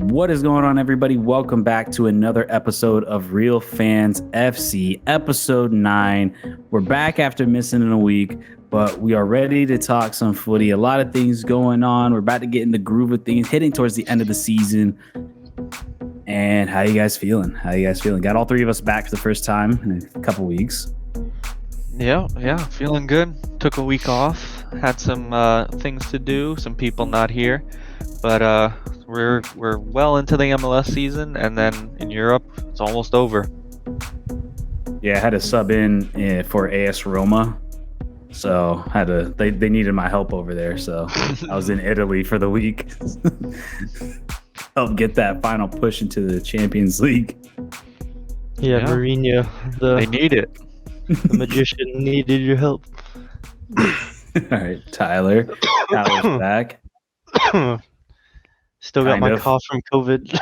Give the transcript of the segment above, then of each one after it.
What is going on, everybody? Welcome back to another episode of Real Fans FC, episode 9. We're back after missing a week, but we are ready to talk some footy. A lot of things going on. We're about to get in the groove of things, heading towards the end of the season. And how you guys feeling? Got all three of us back for the first time in a couple weeks. Yeah, feeling good. Took a week off. Had some things to do. Some people not here, but we're well into the MLS season, and then in Europe, it's almost over. Yeah, I had to sub in for AS Roma, so they needed my help over there. So I was in Italy for the week, help get that final push into the Champions League. Yeah, Mourinho, they need it. The magician needed your help. All right, Tyler's back. Still got my cough from COVID.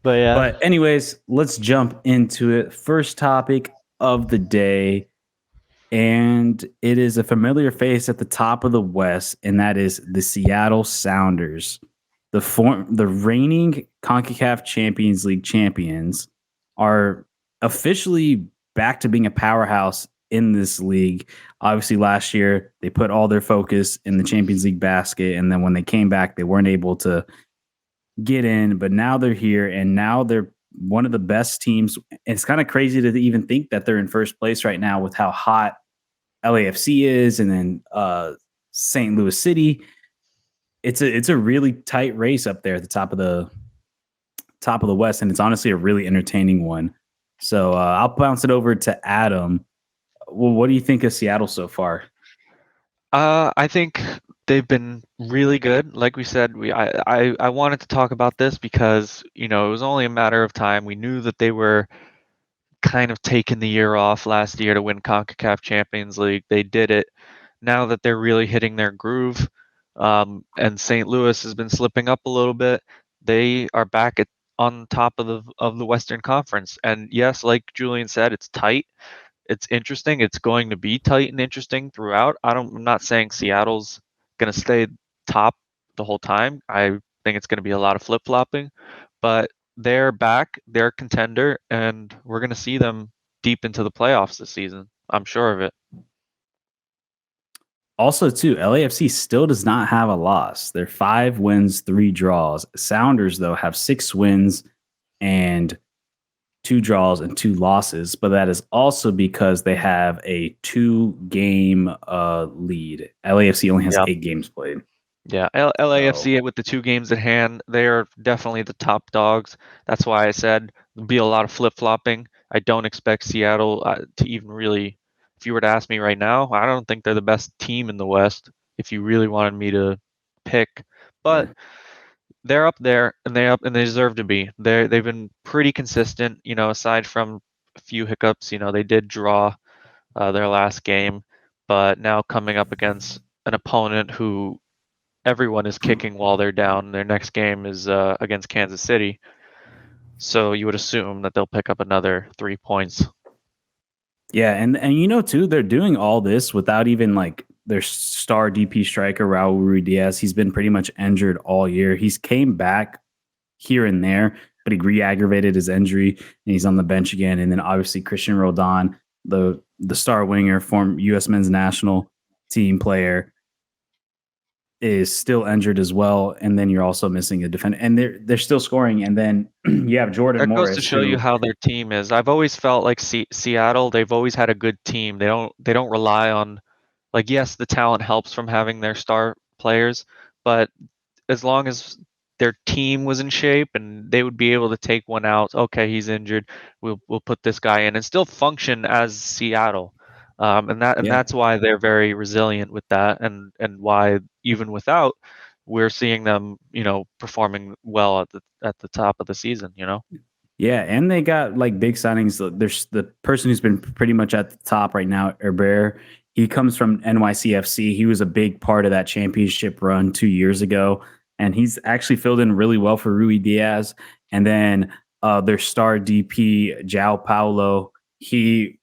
But yeah. But anyways, let's jump into it. First topic of the day, and it is a familiar face at the top of the West, and that is the Seattle Sounders. The reigning CONCACAF Champions League champions are officially back to being a powerhouse in this league. Obviously, last year they put all their focus in the Champions League basket, and then when they came back, they weren't able to get in. But now they're here, and now they're one of the best teams. It's kind of crazy to even think that they're in first place right now with how hot LAFC is, and then St. Louis City. It's a really tight race up there at the top of the West, and it's honestly a really entertaining one. So I'll bounce it over to Adam. Well, what do you think of Seattle so far? I think they've been really good. Like we said, I wanted to talk about this because, it was only a matter of time. We knew that they were kind of taking the year off last year to win CONCACAF Champions League. They did it. Now that they're really hitting their groove, and St. Louis has been slipping up a little bit, they are back on top of the Western Conference. And yes, like Julian said, it's tight. It's interesting. It's going to be tight and interesting throughout. I'm not saying Seattle's going to stay top the whole time. I think it's going to be a lot of flip-flopping, but they're back. They're a contender, and we're going to see them deep into the playoffs this season. I'm sure of it. Also, too, LAFC still does not have a loss. They're 5 wins, 3 draws. Sounders, though, have 6 wins and 2 draws and 2 losses, but that is also because they have a 2-game lead. LAFC only has 8 games played. Yeah, LAFC with the 2 games at hand, they are definitely the top dogs. That's why I said there'll be a lot of flip-flopping. I don't expect Seattle to even really, if you were to ask me right now, I don't think they're the best team in the West, if you really wanted me to pick. But they're up there, and they deserve to be. They've been pretty consistent, aside from a few hiccups. They did draw their last game, but now coming up against an opponent who everyone is kicking while they're down. Their next game is against Kansas City, so you would assume that they'll pick up another 3 points. Yeah, and too, they're doing all this without even their star DP striker, Raul Ruidiaz. He's been pretty much injured all year. He's came back here and there, but he re-aggravated his injury, and he's on the bench again. And then obviously Christian Roldan, the star winger, former U.S. men's national team player, is still injured as well. And then you're also missing a defender, and they're still scoring. And then you have Jordan Morris. That goes to show you how their team is. I've always felt like Seattle, they've always had a good team. They don't rely on, yes, the talent helps from having their star players, but as long as their team was in shape and they would be able to take one out, okay, he's injured, we'll put this guy in and still function as Seattle. That's why they're very resilient with that, and why even without, we're seeing them, performing well at the top of the season, Yeah, and they got big signings. There's the person who's been pretty much at the top right now, Herbert. He comes from NYCFC. He was a big part of that championship run 2 years ago, and he's actually filled in really well for Ruidiaz. And then their star DP, João Paulo, he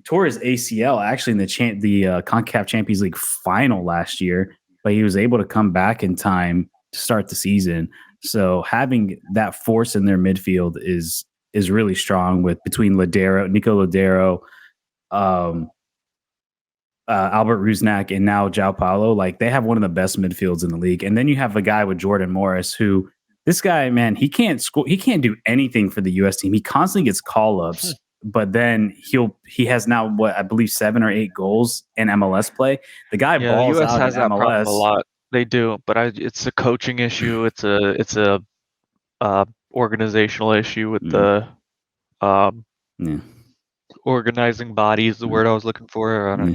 tore his ACL actually in the CONCACAF Champions League final last year, but he was able to come back in time to start the season. So having that force in their midfield is really strong with between Nico Ladero, Albert Rusnak, and now João Paulo. Like they have one of the best midfields in the league. And then you have a guy with Jordan Morris who this guy, man, he can't score. He can't do anything for the U.S. team. He constantly gets call-ups, but then he has now what I believe 7 or 8 goals in MLS play. The guy balls US out has in that problem MLS. a lot. They do, but it's a coaching issue. It's a organizational issue with the organizing body is the word I was looking for. I don't,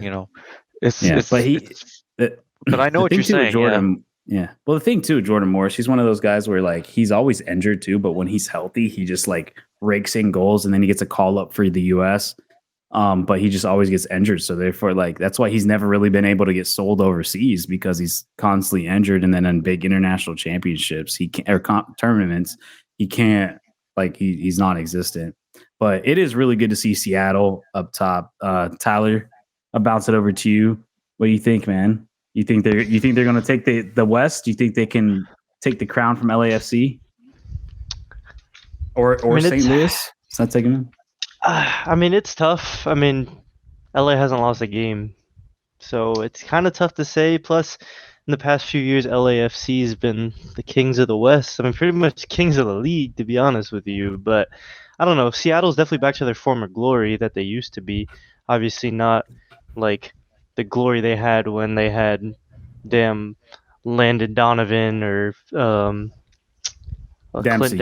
but I know what you're saying. Jordan, yeah. Well, the thing too, with Jordan Morris, he's one of those guys where like he's always injured too, but when he's healthy, he just like rakes in goals and then he gets a call up for the US. But he just always gets injured. So therefore, like that's why he's never really been able to get sold overseas because he's constantly injured. And then in big international championships, he can't or tournaments, he can't like he's non-existent. But it is really good to see Seattle up top. Tyler, I'll bounce it over to you. What do you think, man? You think they're going to take the West? Do you think they can take the crown from LAFC or St. Louis? It's not taking them. I mean, it's tough. I mean, LA hasn't lost a game, so it's kind of tough to say. Plus, in the past few years, LAFC has been the kings of the West. I mean, pretty much kings of the league, to be honest with you. But I don't know. Seattle's definitely back to their former glory that they used to be. Obviously, not like the glory they had when they had Landon Donovan or Dempsey,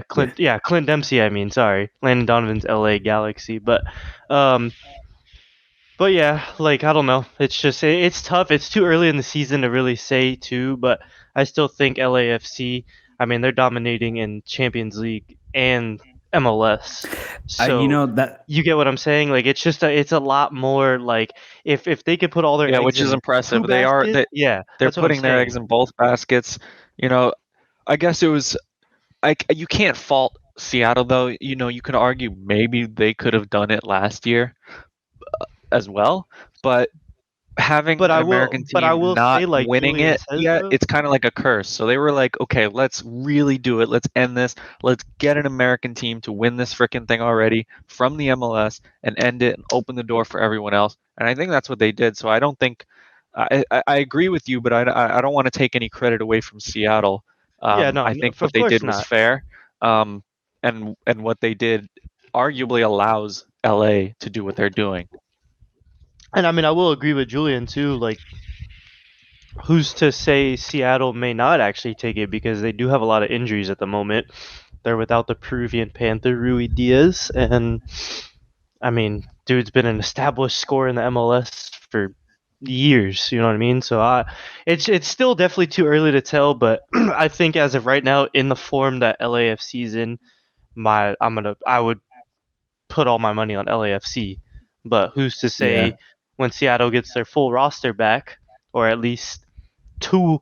Clint Dempsey. Clint Dempsey, I mean, sorry. Landon Donovan's LA Galaxy. But yeah, like I don't know. It's just it's tough. It's too early in the season to really say too, but I still think LAFC, I mean, they're dominating in Champions League and MLS. So that you get what I'm saying? Like it's just it's a lot more like if they could put all their eggs which is in impressive. they're putting their eggs in both baskets. I guess it was you can't fault Seattle though. You can argue maybe they could have done it last year as well, but having an American team not winning it yet, it's kind of like a curse. So they were like, okay, let's really do it. Let's end this. Let's get an American team to win this freaking thing already from the MLS and end it and open the door for everyone else. And I think that's what they did. So I don't think I agree with you, but I don't want to take any credit away from Seattle. I think what they did was fair. And what they did arguably allows LA to do what they're doing. And I mean, I will agree with Julian too. Like, who's to say Seattle may not actually take it because they do have a lot of injuries at the moment. They're without the Peruvian Panther Rui Diaz, and I mean, dude's been an established scorer in the MLS for years. You know what I mean? So it's still definitely too early to tell. But I think as of right now, in the form that LAFC's in, I would put all my money on LAFC. But who's to say? Yeah. When Seattle gets their full roster back, or at least two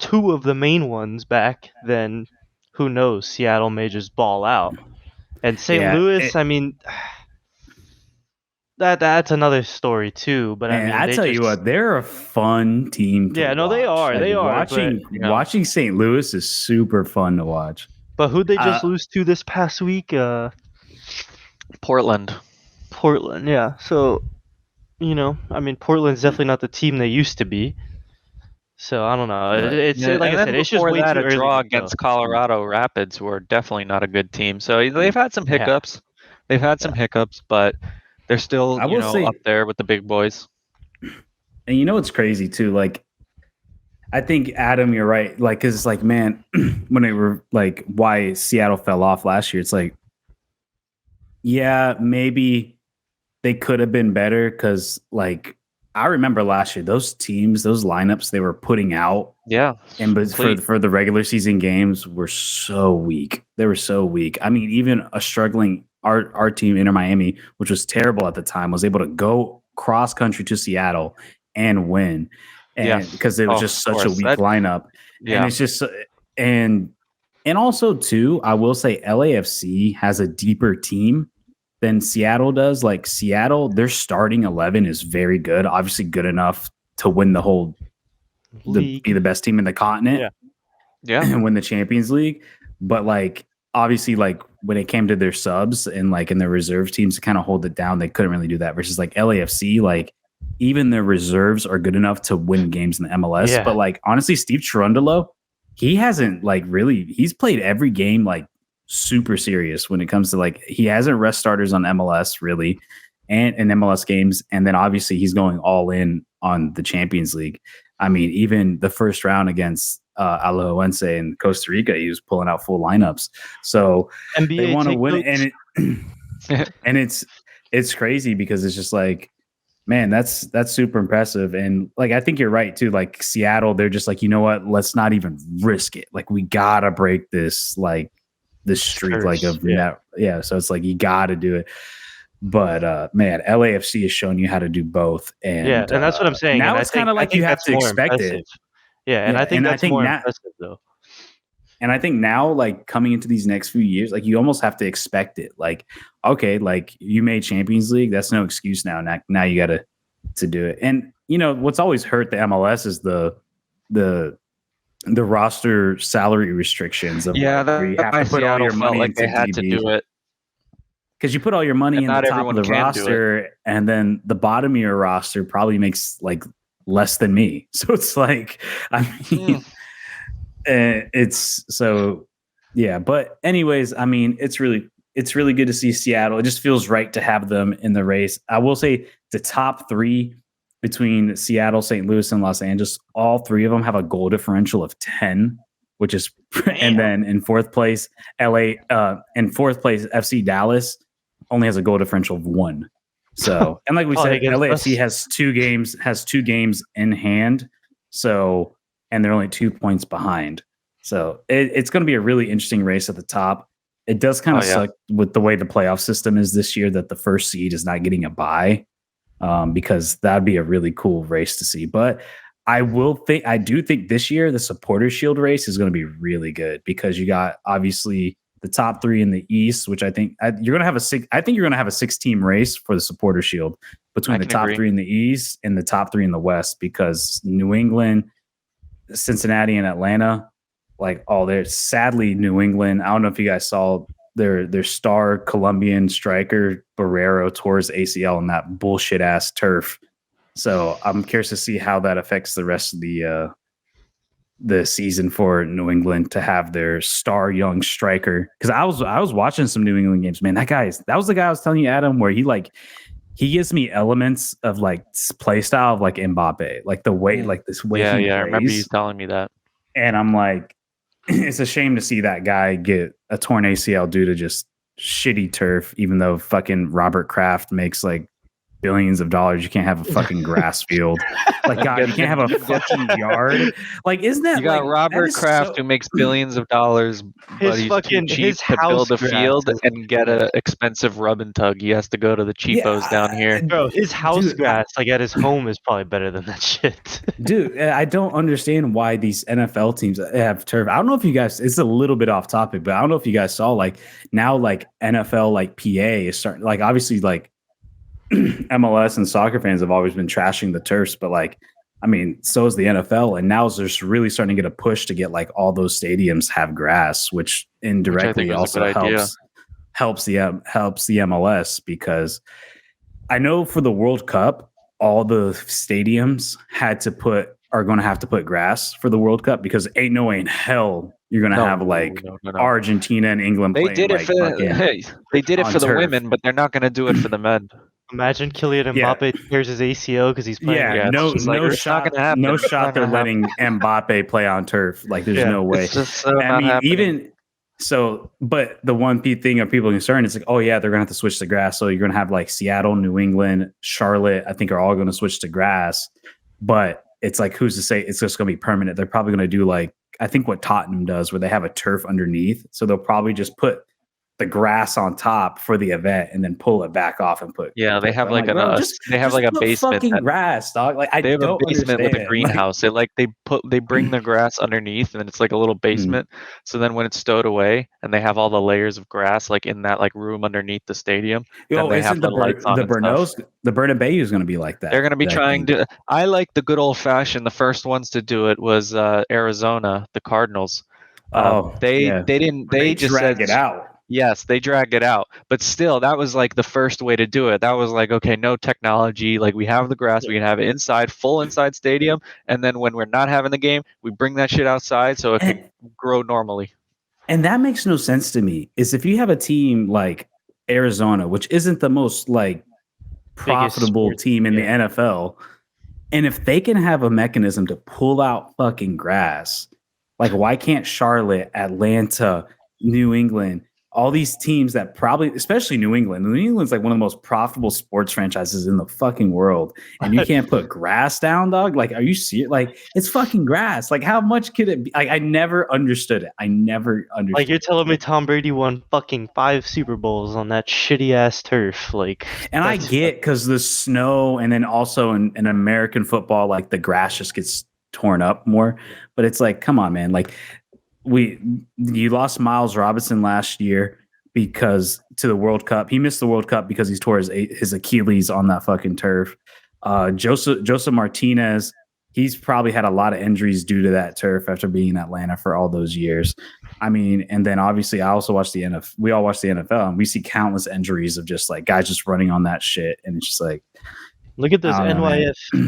of the main ones back, then who knows? Seattle may just ball out. And St. Louis, I mean, that's another story too. But I tell you what, they're a fun team to watch. They are. They are. Watching St. Louis is super fun to watch. But who'd they just lose to this past week? Portland, yeah. So. I mean, Portland's definitely not the team they used to be. So I don't know. It's like I said, it's just way too early. A draw against Colorado Rapids, who are definitely not a good team. So they've had some hiccups. They've had some hiccups, but they're still up there with the big boys. And it's crazy too. Like, I think Adam, you're right. Like, cause it's like, man, when they were like, why Seattle fell off last year, it's like, yeah, maybe. They could have been better because, like, I remember last year, those teams, those lineups they were putting out, and for the regular season games were so weak. They were so weak. I mean, even a struggling our team, Inter Miami, which was terrible at the time, was able to go cross country to Seattle and win, and because it was just such a weak lineup. Yeah, and it's just and also too, I will say LAFC has a deeper team than Seattle does. Like Seattle, their starting 11 is very good, obviously good enough to win the whole be the best team in the continent. Yeah. and win the Champions League. But like obviously, like when it came to their subs and like in their reserve teams to kind of hold it down, they couldn't really do that. Versus like LAFC, like even their reserves are good enough to win games in the MLS. Yeah. But like honestly, Steve Cherundolo, he hasn't like really. He's played every game like super serious when it comes to like he hasn't rest starters on MLS really, and in MLS games, and then obviously he's going all in on the Champions League. I mean, even the first round against Alajuelense in Costa Rica, he was pulling out full lineups. So NBA they want to take win, notes. and it's crazy because it's just like, man, that's super impressive. And like I think you're right too. Like Seattle, they're just like, you know what? Let's not even risk it. Like we gotta break this streak Curse, like of yeah. yeah. So it's like you gotta do it. But man, LAFC has shown you how to do both, and Yeah, and that's what I'm saying. now and it's I think- kind of I like think you have that's to more expect impressive. it. Yeah, and Yeah, I think and I that's think more now- impressive though. And I think now, like coming into these next few years, like you almost have to expect it. Like, okay, like you made Champions League, that's no excuse now. Now you got to do it. And you know what's always hurt the MLS is the roster salary restrictions of Yeah, where you have to put all your money like into they had to DB. do it. Because you put all your money And in the not top of everyone the can do it. roster, and then the bottom of your roster probably makes like less than me. So it's like, I mean, it's so yeah. But anyways, I mean, it's really good to see Seattle. It just feels right to have them in the race. I will say the top three between Seattle, St. Louis, and Los Angeles, all three of them have a goal differential of 10, which is, and then in fourth place, FC Dallas only has a goal differential of 1. So, and like we said, against LAFC us. has two games in hand. So, and they're only 2 points behind. So it's going to be a really interesting race at the top. It does kind of suck with the way the playoff system is this year that the first seed is not getting a bye, because that'd be a really cool race to see. But I do think this year the Supporters Shield race is going to be really good because you got obviously the top 3 in the East, which I think you're going to have I think you're going to have a 6-team race for the Supporters Shield between the top 3 in the East and the top 3 in the West, because New England, Cincinnati, and Atlanta, like sadly New England. I don't know if you guys saw their star Colombian striker Barrero tore his ACL in that bullshit ass turf. So I'm curious to see how that affects the rest of the season for New England to have their star young striker. Because I was watching some New England games, man. That was the guy I was telling you, Adam, where he gives me elements of like play style of like Mbappe, like the way like this way. Yeah, he I remember you plays. telling me that. And I'm like, it's a shame to see that guy get a torn ACL due to just shitty turf, even though fucking Robert Kraft makes like billions of dollars. You can't have a fucking grass field. Like, God, you can't have a fucking yard. Like, isn't that You got like, Robert that is Kraft who makes billions of dollars, but he's too cheap to build a field and get an expensive rub and tug. He has to go to the cheapos down here. Bro, his house grass, like at his home, is probably better than that shit. Dude, I don't understand why these NFL teams have turf. I don't know if you guys, it's a little bit off topic, but I don't know if you guys saw like now like NFL like PA is starting, like obviously like MLS and soccer fans have always been trashing the turfs, but like, I mean, so is the NFL, and now there's really starting to get a push to get like all those stadiums have grass, which indirectly also helps the MLS, because I know for the World Cup, all the stadiums are going to have to put grass for the World Cup, because ain't no way in hell you're going to have Argentina and England. They did it for the women, but they're not going to do it for the men. Imagine Kylian Mbappe tears his ACL because he's playing. Yeah, no shot they're letting Mbappe play on turf. Like, there's no way. It's just I mean, even so, but the one thing of people concerned is like, oh yeah, they're gonna have to switch to grass. So you're gonna have like Seattle, New England, Charlotte, I think are all gonna switch to grass. But it's like, who's to say it's just gonna be permanent? They're probably gonna do like, I think what Tottenham does, where they have a turf underneath. So they'll probably just put the grass on top for the event and then pull it back off and put. Yeah, they have like a basement. Fucking grass, dog. Like they have a basement with a greenhouse. They bring the grass underneath, and it's like a little basement. So then when it's stowed away, and they have all the layers of grass like in that like room underneath the stadium, then they have the lights on. The Bernabeu is going to be like that. They're going to be trying to. I like the good old fashioned. The first ones to do it was Arizona, the Cardinals. They didn't. They just drag said it out. yes, they dragged it out. But still, that was like the first way to do it. That was like, okay, no technology. Like we have the grass, we can have it inside, full inside stadium, and then when we're not having the game, we bring that shit outside so it can grow normally. And that makes no sense to me. Is if you have a team like Arizona, which isn't the most like profitable team in the NFL, and if they can have a mechanism to pull out fucking grass, like why can't Charlotte, Atlanta, New England, all these teams that probably, especially New England. New England's like one of the most profitable sports franchises in the fucking world. And you can't put grass down, dog? Like, are you serious? Like, it's fucking grass. Like, how much could it be? I never understood it. I never understood Like, you're telling me Tom Brady won fucking 5 Super Bowls on that shitty ass turf. Like, and I get because the snow, and then also in American football, like the grass just gets torn up more. But it's like, come on, man. Like, you lost Miles Robinson last year because to the World Cup. He missed the World Cup because he tore his Achilles on that fucking turf. Joseph Martinez, he's probably had a lot of injuries due to that turf after being in Atlanta for all those years. I mean, and then obviously I also watch the NFL. We all watch the NFL, and we see countless injuries of just like guys just running on that shit, and it's just like, look at those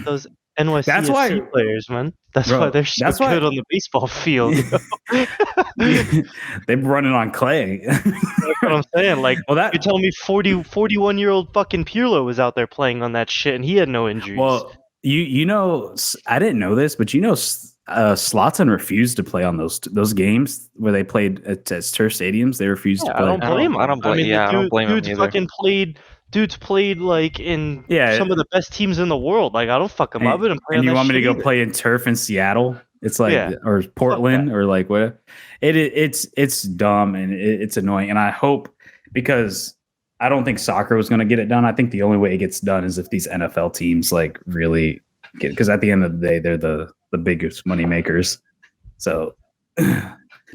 those NYCFC players, man. That's why they're so good on the baseball field. They're running on clay. That's what I'm saying. Like, you're telling me 41-year-old fucking Pirlo was out there playing on that shit, and he had no injuries. Well, you know, I didn't know this, but you know, Zlatan refused to play on those games where they played at turf stadiums. They refused to play. I don't blame him. I don't blame him either. Fucking dude's played like in some of the best teams in the world. Like, I don't fuck him up. And you want me to go play in turf in Seattle? It's like, or Portland, or like what? It's dumb and it's annoying. And I hope, because I don't think soccer was going to get it done. I think the only way it gets done is if these NFL teams like really get, because at the end of the day, they're the biggest money makers. So,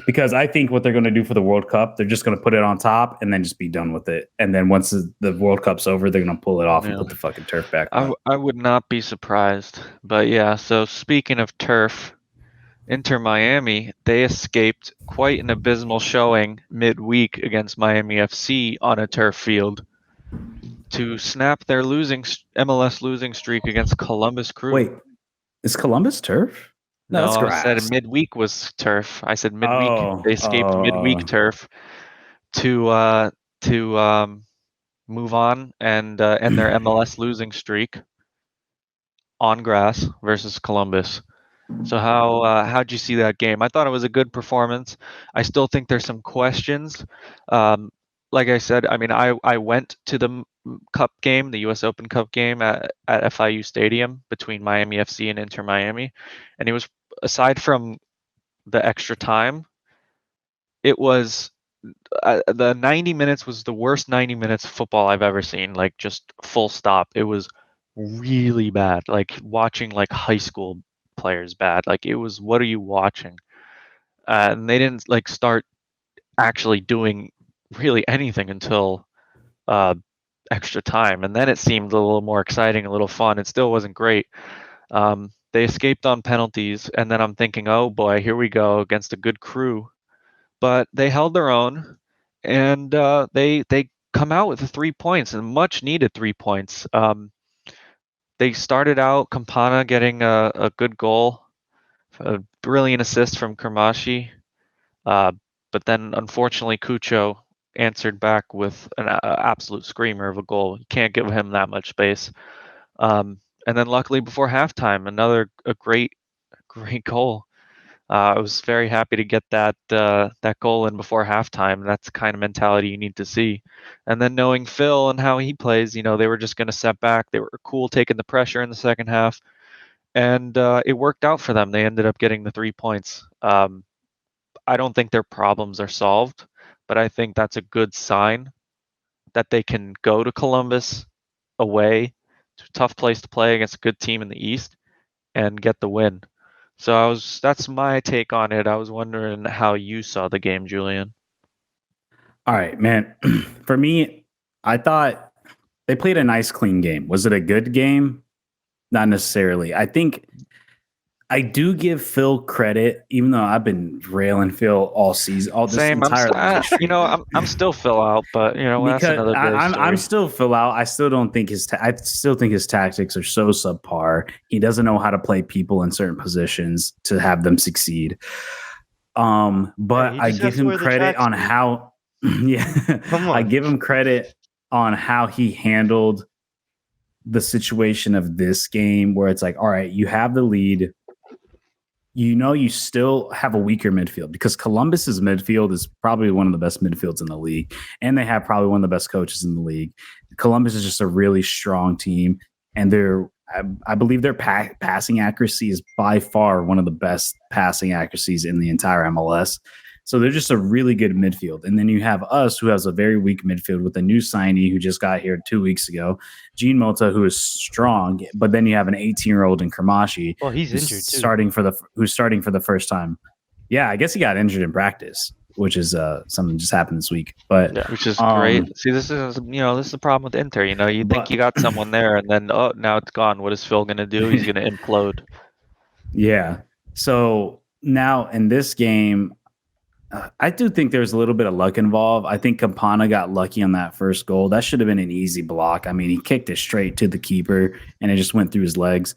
because I think what they're going to do for the World Cup, they're just going to put it on top and then just be done with it. And then once the World Cup's over, they're going to pull it off and put the fucking turf back on. I would not be surprised. But yeah, so speaking of turf, Inter Miami, they escaped quite an abysmal showing midweek against Miami FC on a turf field to snap their MLS losing streak against Columbus Crew. Wait, is Columbus turf? No, I said midweek was turf. I said midweek. They escaped midweek turf to move on and end their MLS losing streak on grass versus Columbus. So how'd you see that game? I thought it was a good performance. I still think there's some questions. Like I said, I mean, I went to the Cup game, the U.S. Open Cup game at FIU Stadium between Miami FC and Inter Miami, and it was, aside from the extra time, it was the 90 minutes was the worst 90 minutes of football I've ever seen. Like, just full stop. It was really bad. Like watching like high school players bad. Like, it was, what are you watching? And they didn't like start actually doing really anything until extra time, and then it seemed a little more exciting, a little fun. It still wasn't great. They escaped on penalties, and then I'm thinking, oh boy, here we go against a good Crew. But they held their own, and they come out with the 3 points, and much needed 3 points. They started out, Campana getting a good goal, a brilliant assist from Kermashi, but then unfortunately Cucho answered back with an absolute screamer of a goal. You can't give him that much space. And then luckily before halftime, a great goal. I was very happy to get that goal in before halftime. That's the kind of mentality you need to see. And then knowing Phil and how he plays, they were just going to set back. They were cool taking the pressure in the second half, and it worked out for them. They ended up getting the 3 points. I don't think their problems are solved, but I think that's a good sign that they can go to Columbus away, to a tough place to play against a good team in the East, and get the win. So that's my take on it. I was wondering how you saw the game, Julian. All right, man. For me, I thought they played a nice, clean game. Was it a good game? Not necessarily. I think I do give Phil credit, even though I've been railing Phil all season, all this Same. entire losing streak. I'm still Phil out, but that's Because another day I'm story. still Phil out. I still don't think I still think his tactics are so subpar. He doesn't know how to play people in certain positions to have them succeed. But I give him credit on how I give him credit on how he handled the situation of this game, where it's like, all right, you have the lead. You still have a weaker midfield, because Columbus's midfield is probably one of the best midfields in the league, and they have probably one of the best coaches in the league. Columbus is just a really strong team, and I believe their passing accuracy is by far one of the best passing accuracies in the entire MLS. So they're just a really good midfield. And then you have us, who has a very weak midfield with a new signee who just got here 2 weeks ago, Gene Mota, who is strong. But then you have an 18-year-old in Kramashi. Well, he's injured too. Who's starting for the first time. Yeah, I guess he got injured in practice, which is something just happened this week. But which is great. See, this is the problem with Inter. You think you got someone there, and then now it's gone. What is Phil gonna do? He's gonna implode. Yeah. So now in this game, I do think there's a little bit of luck involved. I think Campana got lucky on that first goal. That should have been an easy block. I mean, he kicked it straight to the keeper, and it just went through his legs.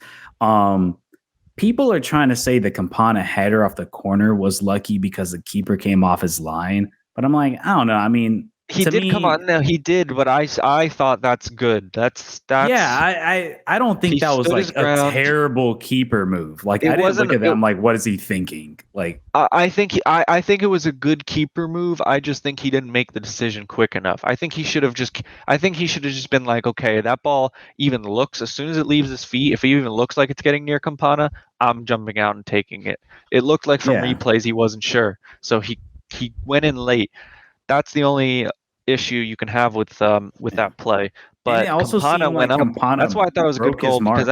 People are trying to say the Campana header off the corner was lucky because the keeper came off his line. But I'm like, I don't know. I mean, he did come on. No, he did, but I thought that's good. That's yeah. I don't think that was like a terrible keeper move. Like, I didn't look at that. I'm like, what is he thinking? Like, I think it was a good keeper move. I just think he didn't make the decision quick enough. I think he should have just been like, okay, that ball even looks, as soon as it leaves his feet, if it even looks like it's getting near Campana, I'm jumping out and taking it. It looked like from replays he wasn't sure, so he went in late. That's the only issue you can have with that play. But Campana went up. That's why I thought it was a good goal, because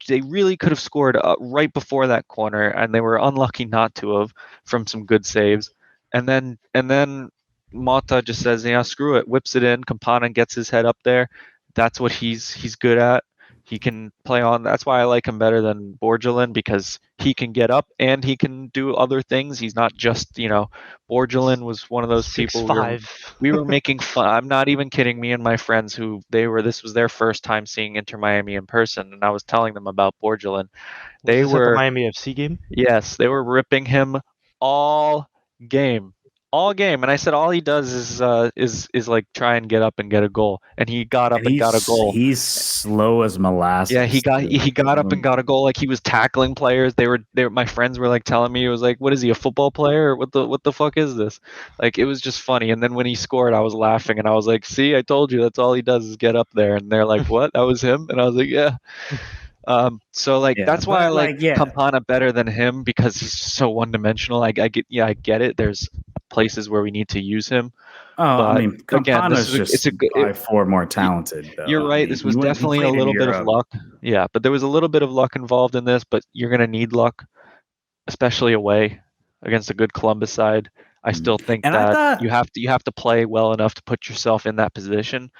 they really could have scored right before that corner, and they were unlucky not to have, from some good saves. And then Mota just says, yeah, screw it, whips it in. Campana gets his head up there. That's what he's good at. He can play on. That's why I like him better than Borgelin, because he can get up and he can do other things. He's not just, Borgelin was one of those 6'5". people we were making fun. I'm not even kidding. Me and my friends this was their first time seeing Inter Miami in person, and I was telling them about Borgelin. They were at the Miami FC game. Yes, they were ripping him all game. And I said all he does is like try and get up and get a goal, and he got up and got a goal. He's slow as molasses. Yeah, he got up and got a goal. Like, he was tackling players. They were my friends were like telling me, it was like, what is he, a football player? What the fuck is this? Like, it was just funny. And then when he scored, I was laughing, and I was like, see, I told you, that's all he does is get up there. And they're like, what? That was him? And I was like, yeah. So that's why I like Campana better than him, because he's so one-dimensional. I get it. There's places where we need to use him. I mean, Campana's just by far more talented, though. You're right. This was definitely a little bit of luck. Yeah, but there was a little bit of luck involved in this, but you're going to need luck, especially away against a good Columbus side. I still think that you have to play well enough to put yourself in that position.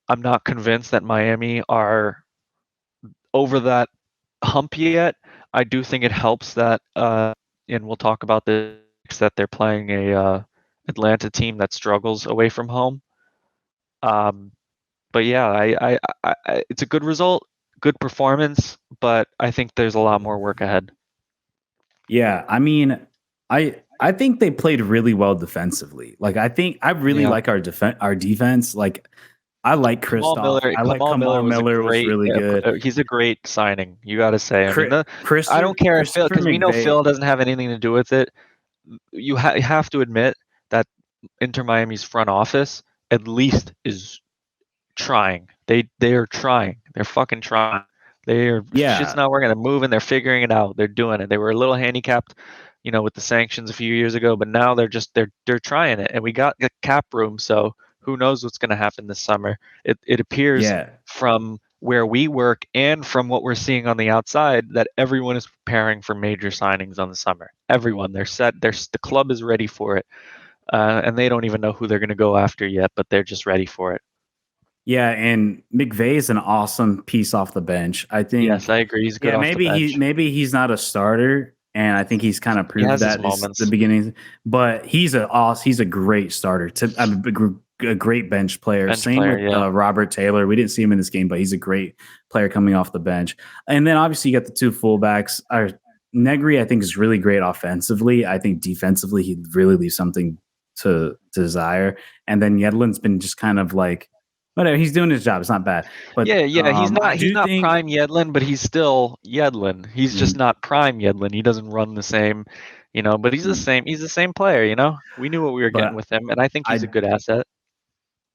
I'm not convinced that Miami are over that hump yet. I do think it helps that, and we'll talk about this, that they're playing a Atlanta team that struggles away from home. But yeah, I it's a good result, good performance, but I think there's a lot more work ahead. Yeah, I mean, I think they played really well defensively. Like, I think I really like our defense. Like, I like Kristoff. I like Kamal Miller was really good. He's a great signing, you got to say. I don't care if Phil, because we know Phil doesn't have anything to do with it. You have to admit that Inter Miami's front office at least is trying. They are trying. They're fucking trying. Shit's not working. They're moving. They're figuring it out. They're doing it. They were a little handicapped, with the sanctions a few years ago, but now they're trying it. And we got the cap room, so who knows what's going to happen this summer? It appears from where we work and from what we're seeing on the outside that everyone is preparing for major signings on the summer. Everyone, they're set. The club is ready for it, and they don't even know who they're going to go after yet, but they're just ready for it. Yeah, and McVay is an awesome piece off the bench. I think. Yes, I agree. He's good Yeah, off the bench. maybe he's not a starter, and I think he's kind of He proved has his that this the moments. beginning. But he's a great starter. A great bench player. Bench Same player, with yeah. Robert Taylor. We didn't see him in this game, but he's a great player coming off the bench. And then obviously you got the two fullbacks. Negri, I think, is really great offensively. I think defensively he really leaves something to desire. And then Yedlin's been just kind of like whatever. He's doing his job. It's not bad. But Yeah, he's I not do think prime Yedlin, but he's still Yedlin. He's just not prime Yedlin. He doesn't run the same, but he's the same player. We knew what we were getting But with him, and I think he's a I good asset,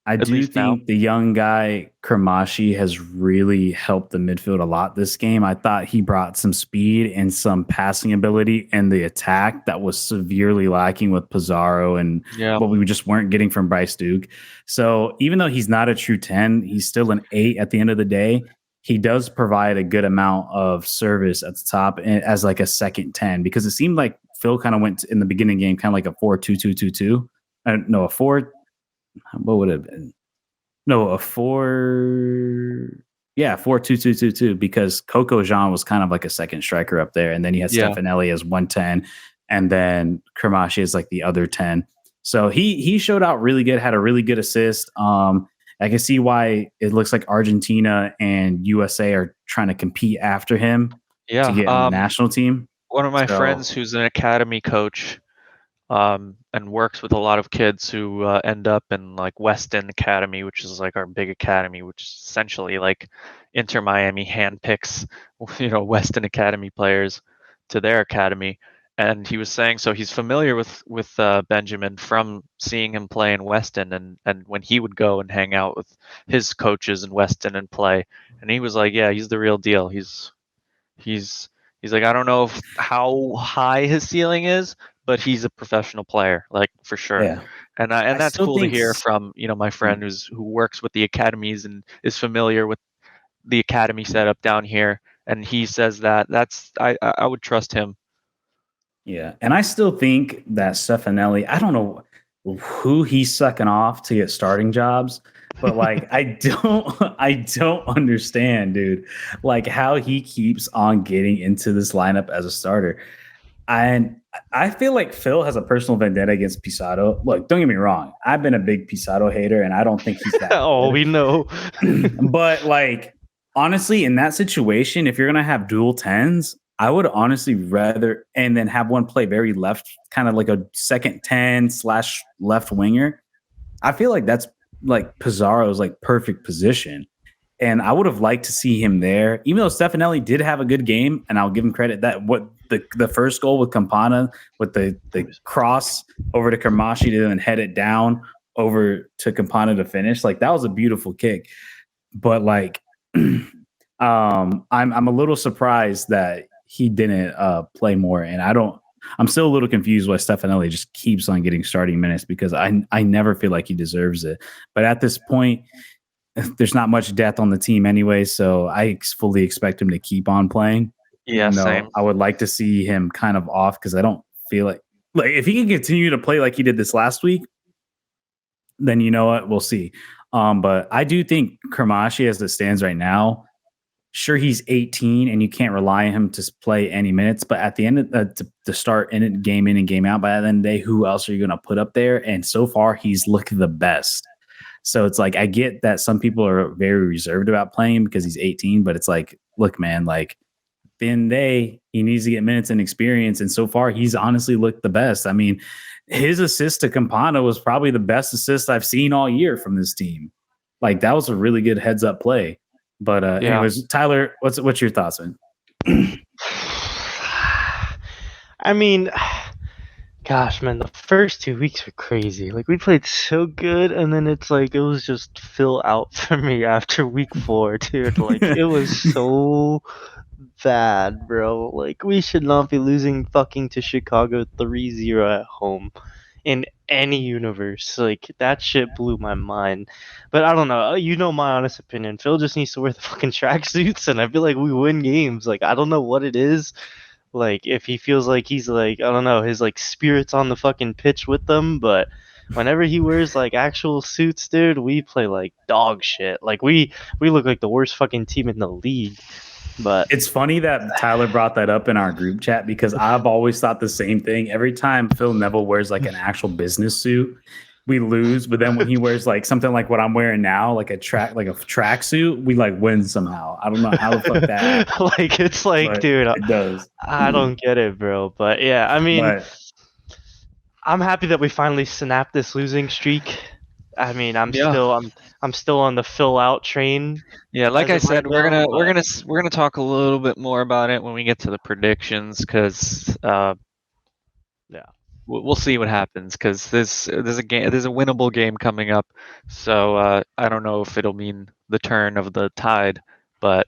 I at do least now. think the young guy Kermashi has really helped the midfield a lot this game. I thought he brought some speed and some passing ability in the attack that was severely lacking with Pizarro and Yeah. what we just weren't getting from Bryce Duke. So even though he's not a true 10, he's still an 8 at the end of the day. He does provide a good amount of service at the top as like a second 10 because it seemed like Phil kind of went in the beginning game kind of like a 4-2-2-2-2. No, a 4. What would it have been? No, a 4-2-2-2-2 because Coco Jean was kind of like a second striker up there, and then you had Stefanelli as 110, and then Kermashi is like the other 10. So he showed out really good, had a really good assist. I can see why it looks like Argentina and USA are trying to compete after him to get on the national team. One of my friends who's an academy coach and works with a lot of kids who end up in like Weston Academy, which is like our big academy, which is essentially like Inter Miami handpicks, Weston Academy players to their academy. And he was saying, so he's familiar with Benjamin from seeing him play in Weston, and when he would go and hang out with his coaches in Weston and play, and he was like, yeah, he's the real deal. He's like, I don't know how high his ceiling is, but he's a professional player, like for sure. Yeah. And that's cool to hear from my friend who works with the academies and is familiar with the academy setup down here. And he says I would trust him. Yeah, and I still think that Stefanelli, I don't know who he's sucking off to get starting jobs, but like I don't understand, dude, like how he keeps on getting into this lineup as a starter. And I feel like Phil has a personal vendetta against Pizarro. Look, don't get me wrong. I've been a big Pizarro hater, and I don't think he's that. Oh, we know. But like, honestly, in that situation, if you're gonna have dual 10s, I would honestly rather and then have one play very left, kind of like a second 10 / left winger. I feel like that's like Pizarro's like perfect position. And I would have liked to see him there, even though Stefanelli did have a good game, and I'll give him credit that what the first goal with Campana with the cross over to Kermashi to then head it down over to Campana to finish, like that was a beautiful kick. But like I'm a little surprised that he didn't play more, and I'm still a little confused why Stefanelli just keeps on getting starting minutes because I never feel like he deserves it. But at this point, there's not much depth on the team anyway, so I fully expect him to keep on playing. Yeah, same. I would like to see him kind of off because I don't feel like if he can continue to play like he did this last week, then you know what, we'll see. But I do think Kermashi, as it stands right now, sure, he's 18 and you can't rely on him to play any minutes, but at the end of to start game in and game out, by the end of the day, who else are you going to put up there? And so far, he's looked the best. So it's like, I get that some people are very reserved about playing because he's 18, but it's like, look, man, like the end of the day, he needs to get minutes and experience. And so far, he's honestly looked the best. I mean, his assist to Campana was probably the best assist I've seen all year from this team. Like that was a really good heads up play. But anyways, Tyler, what's your thoughts, man? I mean, gosh, man, the first 2 weeks were crazy. Like we played so good, and then it's like it was just fill out for me after week 4, dude. Like it was so bad, bro. Like we should not be losing fucking to Chicago 3-0 at home in any universe. Like that shit blew my mind. But I don't know. You know my honest opinion. Phil just needs to wear the fucking tracksuits, and I feel like we win games. Like I don't know what it is. Like if he feels like he's like, I don't know, his like spirits on the fucking pitch with them, but whenever he wears like actual suits, dude, we play like dog shit. Like we look like the worst fucking team in the league. But It's funny that Tyler brought that up in our group chat because I've always thought the same thing. Every time Phil Neville wears like an actual business suit, we lose. But then when he wears like something like what I'm wearing now, like a track suit, we like win somehow. I don't know how the fuck that. like it's like, But dude, it does. I don't get it, bro. But yeah, I mean, But I'm happy that we finally snapped this losing streak. I mean, I'm Yeah. still on the fill out train. Yeah, like I As of said, right we're now, gonna talk a little bit more about it when we get to the predictions, because Yeah. we'll see what happens. Because there's a winnable game coming up, so I don't know if it'll mean the turn of the tide, but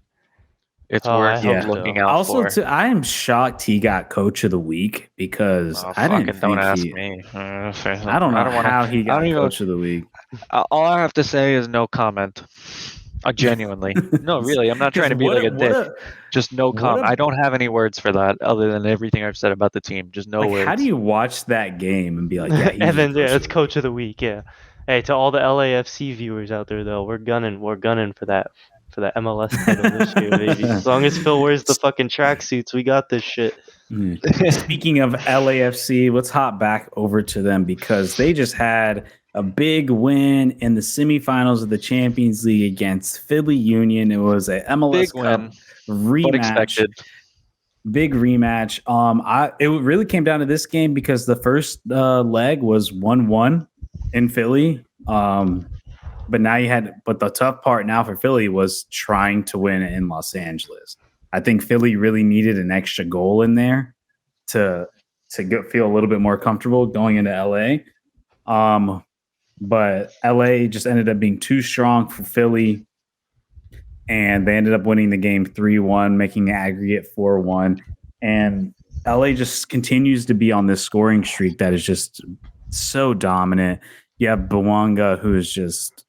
it's Oh, I worth hope looking so. out also, for. I am shocked he got Coach of the Week because Oh, I didn't fucking don't think ask he. me. I don't know wanna- how he I got don't even. Coach of the Week. All I have to say is no comment. Genuinely, no, really, I'm not trying to be like a dick. Just no what comment. a- I don't have any words for that other than everything I've said about the team. Just no Like, words. how do you watch that game and be like, yeah, and then yeah, it's coach of the week. Yeah. Hey, to all the LAFC viewers out there, though, we're gunning for that MLS title this year, baby. As long as Phil wears the fucking tracksuits, we got this shit. Speaking of LAFC, let's hop back over to them because they just had a big win in the semifinals of the Champions League against Philly Union. It was a MLS Big Cup win, rematch. but expected. Big rematch. It really came down to this game because the first leg was 1-1 in Philly. But the tough part now for Philly was trying to win in Los Angeles. I think Philly really needed an extra goal in there to feel a little bit more comfortable going into LA. But LA just ended up being too strong for Philly, and they ended up winning the game 3-1, making the aggregate 4-1. And LA just continues to be on this scoring streak that is just so dominant. You have Bouanga, who is just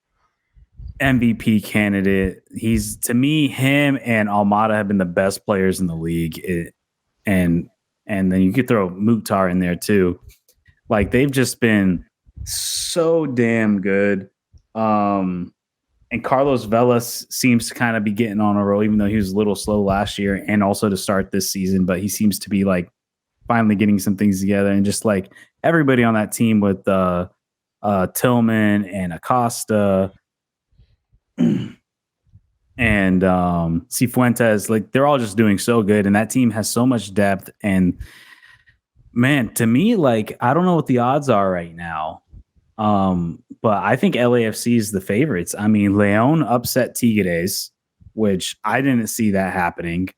MVP candidate. He's, to me, him and Almada have been the best players in the league. And then you could throw Mukhtar in there too. Like, they've just been so damn good. And Carlos Vela seems to kind of be getting on a roll, even though he was a little slow last year and also to start this season. But he seems to be like finally getting some things together. And just like everybody on that team with Tillman and Acosta and Cifuentes, like they're all just doing so good. And that team has so much depth. And man, to me, like, I don't know what the odds are right now. But I think LAFC is the favorites. I mean, Leon upset Tigres, which I didn't see that happening.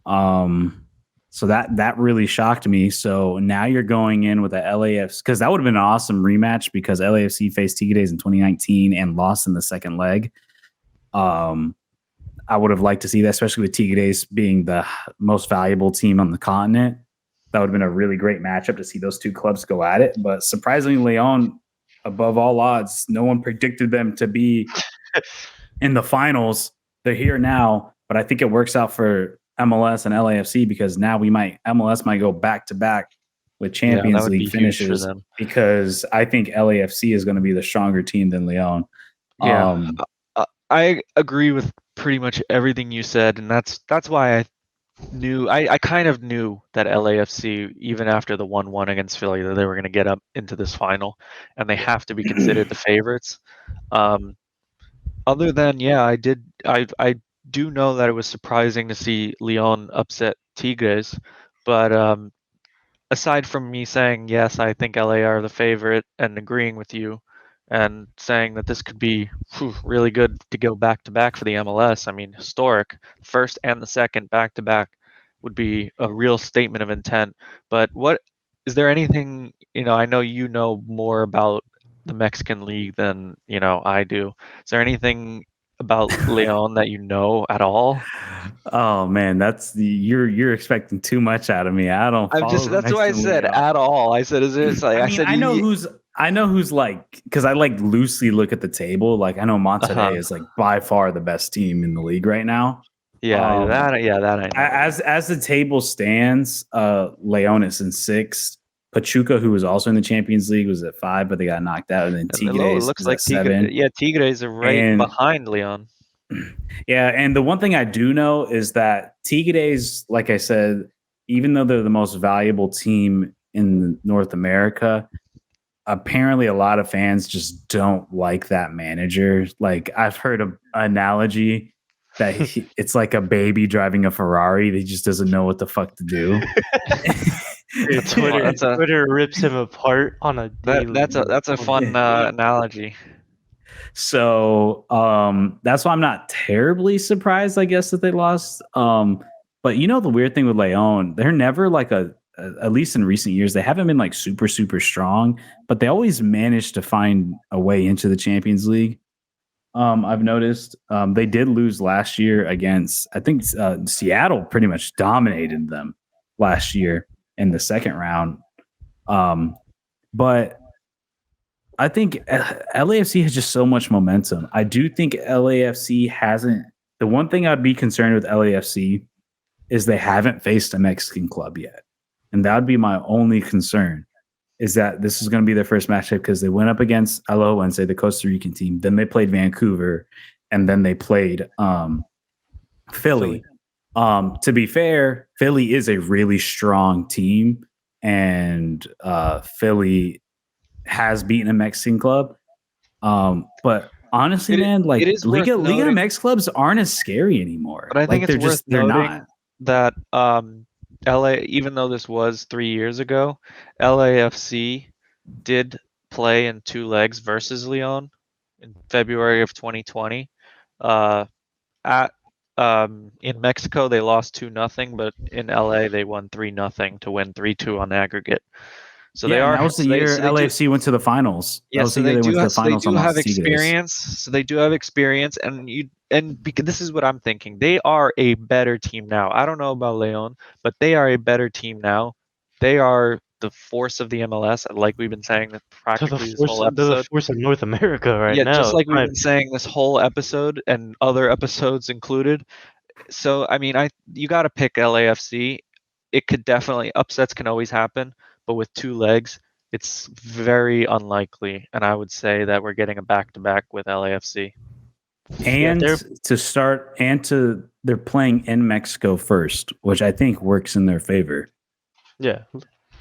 So that really shocked me. So now you're going in with the LAFC, because that would have been an awesome rematch because LAFC faced Tigres in 2019 and lost in the second leg. I would have liked to see that, especially with Tigres being the most valuable team on the continent. That would have been a really great matchup to see those two clubs go at it. But surprisingly, Leon, above all odds, no one predicted them to be in the finals. They're here now, but I think it works out for MLS and LAFC because now MLS might go back to back with Champions League finishes because I think LAFC is going to be the stronger team than Leon. Yeah, I agree with pretty much everything you said, and that's why I kind of knew that LAFC, even after the 1-1 against Philly, that they were going to get up into this final, and they have to be considered the favorites. Other than, I do know that it was surprising to see Leon upset Tigres, but aside from me saying yes, I think LA are the favorite and agreeing with you, and saying that this could be really good to go back to back for the MLS. I mean, historic, first and the second back to back would be a real statement of intent. But what is there anything, I know you know more about the Mexican League than I do. Is there anything about Leon that you know at all? Oh man, you're expecting too much out of me. I don't. That's why I said at all. I said, is this like? I know who's like, because I like loosely look at the table. Like I know Monterrey is like by far the best team in the league right now. Yeah, that I know. As the table stands, Leon is in 6th, Pachuca, who was also in the Champions League, was at 5, but they got knocked out. And then And Tigres it looks is like at 7. Tigres are right And- behind Leon. Yeah, and the one thing I do know is that Tigres, like I said, even though they're the most valuable team in North America, apparently a lot of fans just don't like that manager. Like I've heard an analogy that it's like a baby driving a Ferrari. He just doesn't know what the fuck to do. Dude, Twitter rips him apart on a daily. That's a fun analogy. So that's why I'm not terribly surprised, I guess, that they lost. But you know the weird thing with Leon, they're never like at least in recent years, they haven't been like super, super strong, but they always manage to find a way into the Champions League. I've noticed they did lose last year against, I think Seattle pretty much dominated them last year in the second round. But I think LAFC has just so much momentum. I do think LAFC hasn't. The one thing I'd be concerned with LAFC is they haven't faced a Mexican club yet. And that would be my only concern, is that this is going to be their first matchup because they went up against Alajuelense, the Costa Rican team. Then they played Vancouver, and then they played Philly. To be fair, Philly is a really strong team, and Philly has beaten a Mexican club. But honestly, man, like Liga MX clubs aren't as scary anymore. But I think like, they're not. That LA, even though this was 3 years ago, LAFC did play in 2 legs versus Leon in February of 2020. In Mexico, they lost 2-0, but in LA, they won 3-0 to win 3-2 on aggregate. So that was the year LAFC went to the finals. Yeah, so they do have experience. So they do have experience, and because this is what I'm thinking, they are a better team now. I don't know about Leon, but they are a better team now. They are the force of the MLS, like we've been saying practically this whole episode. They're the force of North America now. Yeah, just like we've been saying this whole episode and other episodes included. So I mean, you got to pick LAFC. It could definitely, upsets can always happen, but with 2 legs, it's very unlikely. And I would say that we're getting a back-to-back with LAFC. And they're playing in Mexico first, which I think works in their favor. Yeah.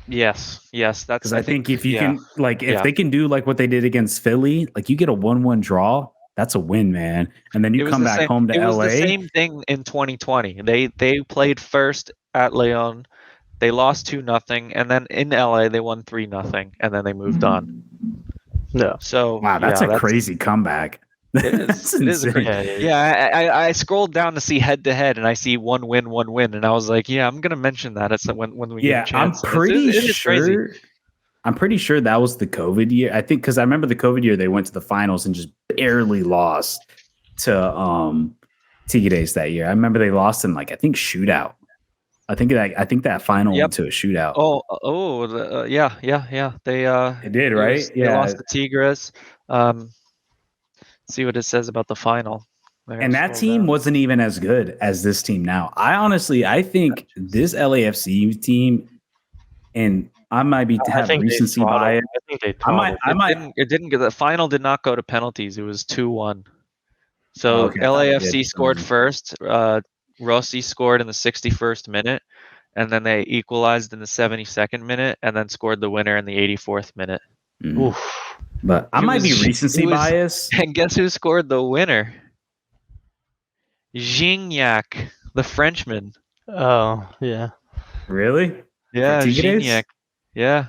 Yes. That's because I think if you can, like, if they can do like what they did against Philly, like you get a 1-1 draw, that's a win, man. And then you come back home to LA. It was the same thing in 2020. They played first at Leon. They lost 2-0, and then in LA they won 3-0, and then they moved on. No. So wow, that's a crazy comeback. It is a crazy. Yeah, I scrolled down to see head to head, and I see 1 win, and I was like, yeah, I'm gonna mention that when we get a chance. I'm pretty sure. I'm pretty sure that was the COVID year. I think because I remember the COVID year they went to the finals and just barely lost to Tigres that year. I remember they lost in like I think shootout. I think that final went to a shootout. Yeah. They did, right? They lost to Tigres. See what it says about the final. And that team wasn't even as good as this team now. I think this LAFC team, and I might be having recency bias. It didn't get the final. Did not go to penalties. It was 2-1. So LAFC scored first. Rossi scored in the 61st minute, and then they equalized in the 72nd minute, and then scored the winner in the 84th minute. Oof. But I might be recency bias. And guess who scored the winner? Gignac, the Frenchman. Oh, yeah. Really? Yeah, Gignac. Yeah.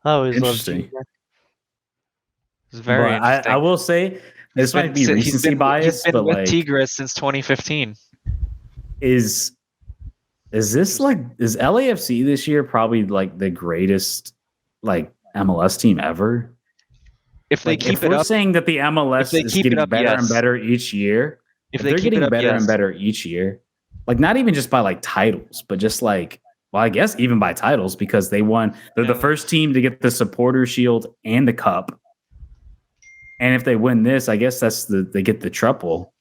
I always loved Interesting. It's very interesting. I will say this might be recency bias, but with like Tigres since 2015. Is LAFC this year probably like the greatest like MLS team ever? If they keep it up, we're saying that the MLS is getting better and better each year. If they're getting better and better each year, like not even just by like titles, but just like, well, I guess even by titles because they're the first team to get the Supporter Shield and the Cup. And if they win this, I guess they get the triple.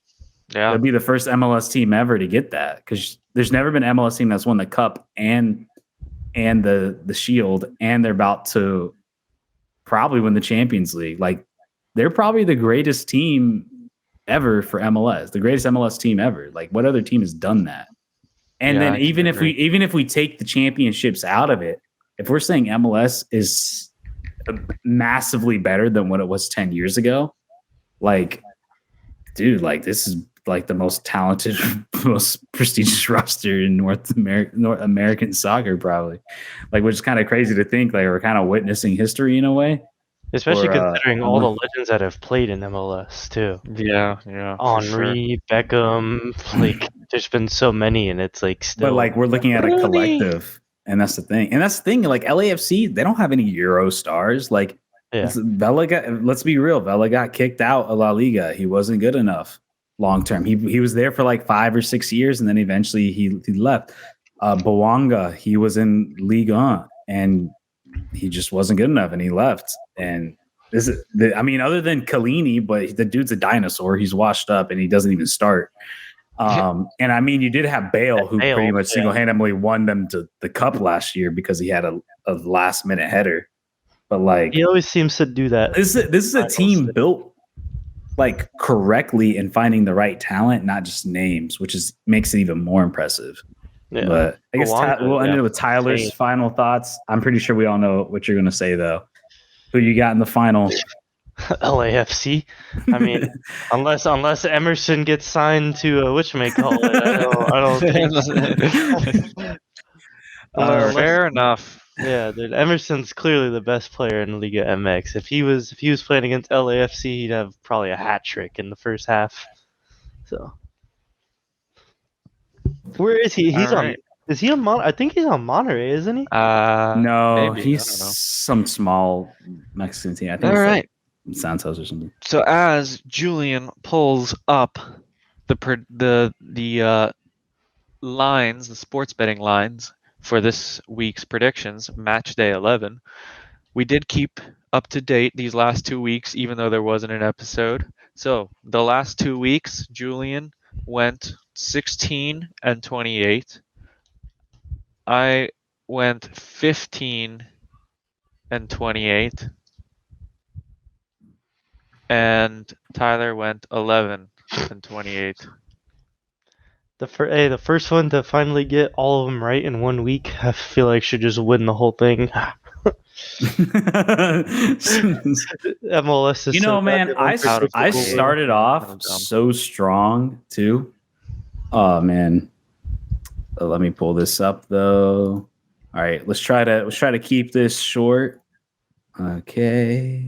Yeah, they'll be the first MLS team ever to get that because there's never been an MLS team that's won the Cup and and the Shield, and they're about to probably win the Champions League. Like, they're probably the greatest team ever for MLS, the greatest MLS team ever. Like, what other team has done that? And Yeah, then I can agree. even if we take the championships out of it, if we're saying MLS is massively better than what it was 10 years ago, like, dude, like, this is like the most talented, most prestigious roster in North American soccer, probably. Like, which is kind of crazy to think. Like, we're kind of witnessing history in a way. Especially Or, considering all the legends that have played in MLS too. Yeah, for sure. Henry, Beckham, like there's been so many, and it's like still. But like, we're looking at a Rooney. collective, and that's the thing. And that's the thing. Like, LAFC, they don't have any Euro stars. Like, Yeah. Vela got. Let's be real. Vela got kicked out of La Liga. He wasn't good enough long term. He was there for like 5 or 6 years, and then eventually he left. Bouanga, he was in Ligue 1, and he just wasn't good enough, and he left. And this is, I mean, other than Kalini, but the dude's a dinosaur. He's washed up, and he doesn't even start. And I mean, you did have Bale, who pretty much single-handedly won them to the cup last year because he had a last-minute header. But like, he always seems to do that. This is a team built like correctly in finding the right talent, not just names, which makes it even more impressive. Yeah. But I guess we'll end it with Tyler's final thoughts. I'm pretty sure we all know what you're going to say, though. Who you got in the final? LAFC. I mean, unless Emerson gets signed to whatchamacallit, I don't think. Fair enough. Yeah, dude, Emerson's clearly the best player in Liga MX. If he was playing against LAFC, he'd have probably a hat trick in the first half. So, where is he? He's on. Is he on? I think he's on Monterrey, isn't he? No, maybe. He's some small Mexican team. I think. All right. Like Santos or something. So as Julian pulls up the lines, the sports betting lines for this week's predictions, match day 11, we did keep up to date these last 2 weeks, even though there wasn't an episode. So the last 2 weeks, Julian went 16 and 28. I went 15 and 28. And Tyler went 11 and 28. The first one to finally get all of them right in 1 week, I feel like should just win the whole thing. MLS is man, I started off so strong too. Oh man. Let me pull this up though. All right, let's try to keep this short. Okay.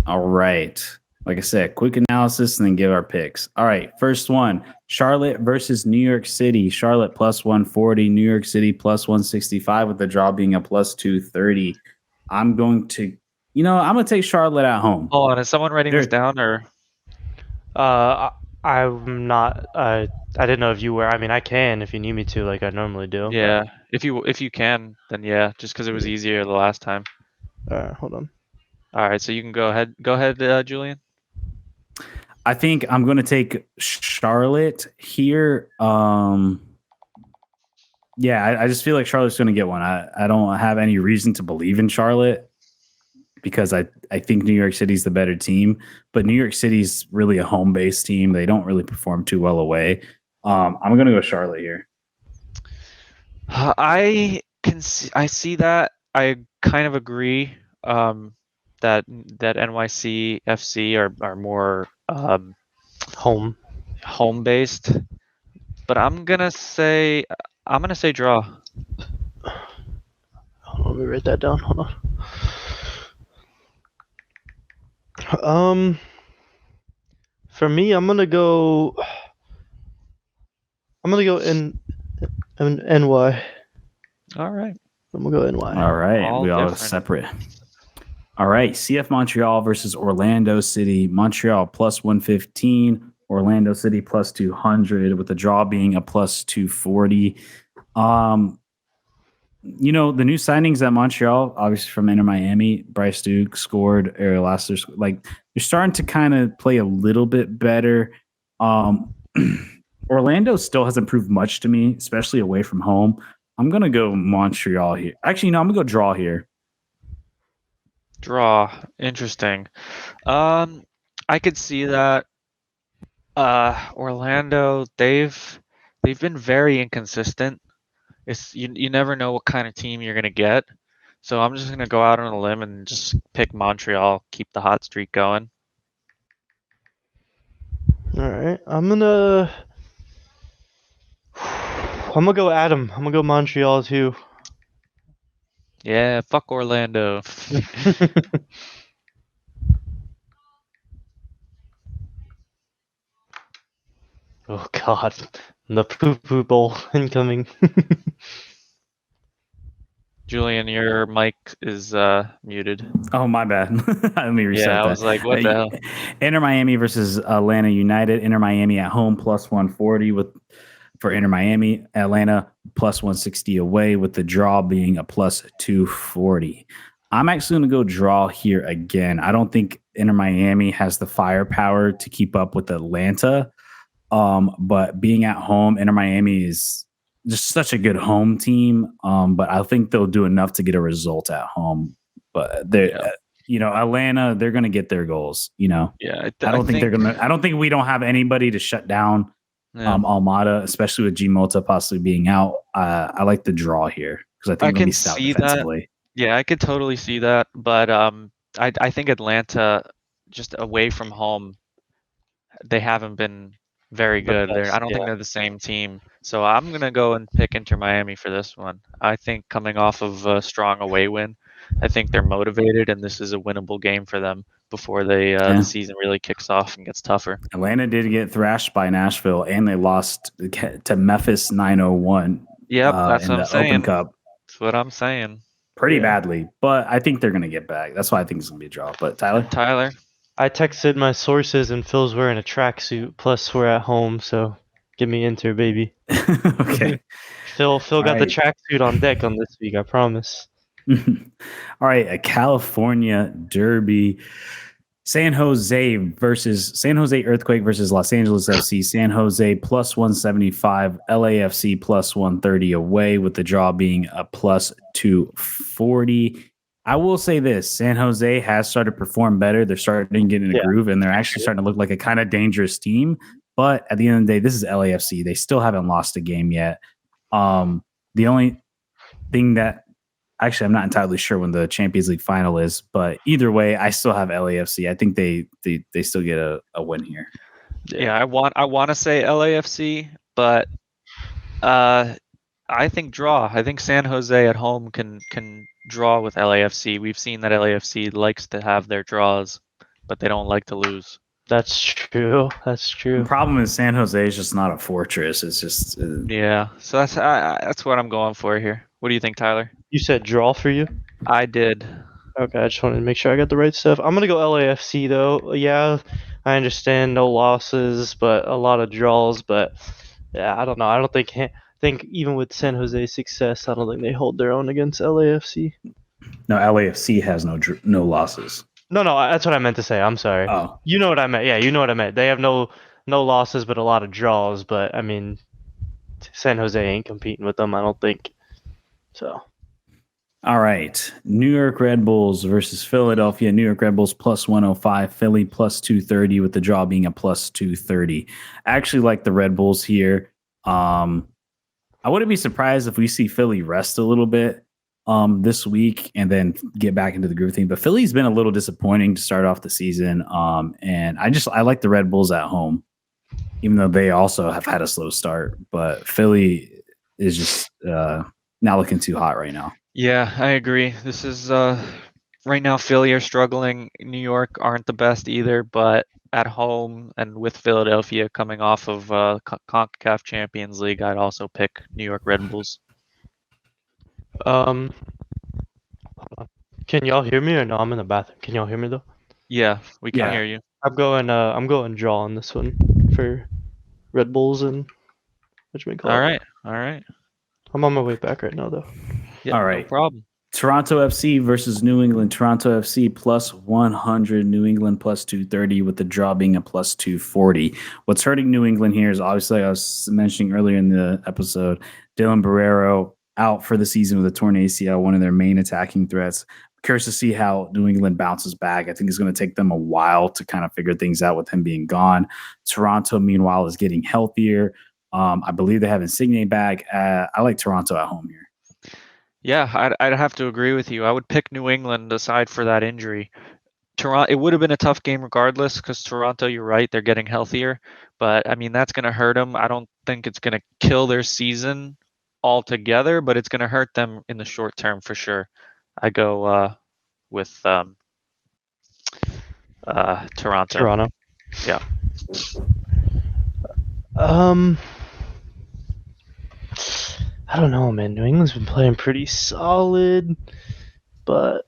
All right. Like I said, quick analysis and then give our picks. All right. First one, Charlotte versus New York City. Charlotte plus 140, New York City plus 165 with the draw being a plus 230. I'm going to take Charlotte at home. Hold on. Is someone writing this down or? I'm not. I didn't know if you were. I mean, I can if you need me to, like I normally do. Yeah. If you can, then yeah. Just because it was easier the last time. Hold on. All right. So you can go ahead. Go ahead, Julian. I think I'm going to take Charlotte here. I just feel like Charlotte's going to get one. I don't have any reason to believe in Charlotte because I think New York City's the better team, but New York City's really a home-based team. They don't really perform too well away. I'm going to go Charlotte here. I see that. I kind of agree that NYC FC are more home based, but I'm gonna say draw. Let me write that down. Hold on. For me, I'm gonna go in NY. All right. I'm gonna go NY. All right, we all separate. All right, CF Montreal versus Orlando City. Montreal plus 115, Orlando City plus 200, with the draw being a plus 240. The new signings at Montreal, obviously from Inter Miami, Bryce Duke scored, Ariel Lassiter, like they're starting to kind of play a little bit better. Orlando still hasn't proved much to me, especially away from home. I'm gonna go Montreal here. Actually, no, I'm gonna go draw here. Draw. Interesting. I could see that. Orlando, they've been very inconsistent. You never know what kind of team you're gonna get. So I'm just gonna go out on a limb and just pick Montreal, keep the hot streak going. All right, I'm gonna go Adam. I'm gonna go Montreal too. Yeah, fuck Orlando. Oh God, the poo poo bowl incoming. Julian, your mic is muted. Oh, my bad. Let me reset Yeah, I that. was like, what the hell? Inter Miami versus Atlanta United. Inter Miami at home plus 140 for Inter Miami. Atlanta plus 160 away, with the draw being a plus 240. I'm actually going to go draw here again. I don't think Inter Miami has the firepower to keep up with Atlanta. But being at home, Inter Miami is just such a good home team. But I think they'll do enough to get a result at home. But Atlanta, they're going to get their goals. Yeah, I don't think they're going to. I don't think we don't have anybody to shut down Almada, especially with G Mota possibly being out. I like the draw here because I think I they'll be can stout see that. defensively. Yeah, I could totally see that. But I think Atlanta, just away from home, they haven't been very good. I don't think they're the same team. So I'm gonna go and pick Inter Miami for this one. I think coming off of a strong away win, I think they're motivated, and this is a winnable game for them before the season really kicks off and gets tougher. Atlanta did get thrashed by Nashville, and they lost to Memphis 901. Yep, that's in what the I'm saying. Open Cup. That's what I'm saying. Pretty badly, but I think they're going to get back. That's why I think it's going to be a draw. But Tyler? I texted my sources, and Phil's wearing a tracksuit. Plus, we're at home, so give me Inter, baby. Okay. Phil got the tracksuit on deck on this week. I promise. All right, a California derby. San Jose Earthquake versus Los Angeles FC. San Jose plus 175, LAFC plus 130 away, with the draw being a plus 240. I will say this: San Jose has started to perform better. They're starting to get in a groove, and they're actually starting to look like a kind of dangerous team. But at the end of the day, this is LAFC. They still haven't lost a game yet. The only thing that actually, I'm not entirely sure when the Champions League final is, but either way, I still have LAFC. I think they still get a win here. Yeah, I want to say LAFC, but I think draw. I think San Jose at home can draw with LAFC. We've seen that LAFC likes to have their draws, but they don't like to lose. That's true. The problem is San Jose is just not a fortress. It's just yeah. So that's what I'm going for here. What do you think, Tyler? You said draw for you? I did. Okay, I just wanted to make sure I got the right stuff. I'm gonna go LAFC though. Yeah, I understand no losses, but a lot of draws. But yeah, I don't know. I don't think even with San Jose's success, I don't think they hold their own against LAFC. No, LAFC has no losses. No, that's what I meant to say. I'm sorry. Oh, you know what I meant. Yeah, you know what I meant. They have no losses, but a lot of draws. But I mean, San Jose ain't competing with them, I don't think. So. All right. New York Red Bulls versus Philadelphia. New York Red Bulls plus 105, Philly plus 230, with the draw being a plus 230. I actually like the Red Bulls here. I wouldn't be surprised if we see Philly rest a little bit this week and then get back into the groove thing. But Philly's been a little disappointing to start off the season. And I like the Red Bulls at home, even though they also have had a slow start. But Philly is just not looking too hot right now. Yeah, I agree. This is right now Philly are struggling. New York aren't the best either, but at home and with Philadelphia coming off of CONCACAF Champions League, I'd also pick New York Red Bulls. Can y'all hear me or no? I'm in the bathroom. Can y'all hear me though? Yeah, we can hear you. I'm going draw on this one for Red Bulls and All right. I'm on my way back right now though. Yeah, all right. No problem. Toronto FC versus New England. Toronto FC plus 100, New England plus 230, with the draw being a plus 240. What's hurting New England here is obviously, I was mentioning earlier in the episode, Dylan Barrero out for the season with a torn ACL, one of their main attacking threats. Curious to see how New England bounces back. I think it's going to take them a while to kind of figure things out with him being gone. Toronto, meanwhile, is getting healthier. I believe they have Insigne back. I like Toronto at home here. Yeah, I'd have to agree with you. I would pick New England aside for that injury. Toronto, it would have been a tough game regardless because Toronto, you're right, they're getting healthier. But, I mean, that's going to hurt them. I don't think it's going to kill their season altogether, but it's going to hurt them in the short term for sure. I go with Toronto. Toronto. Yeah. I don't know, man. New England's been playing pretty solid, but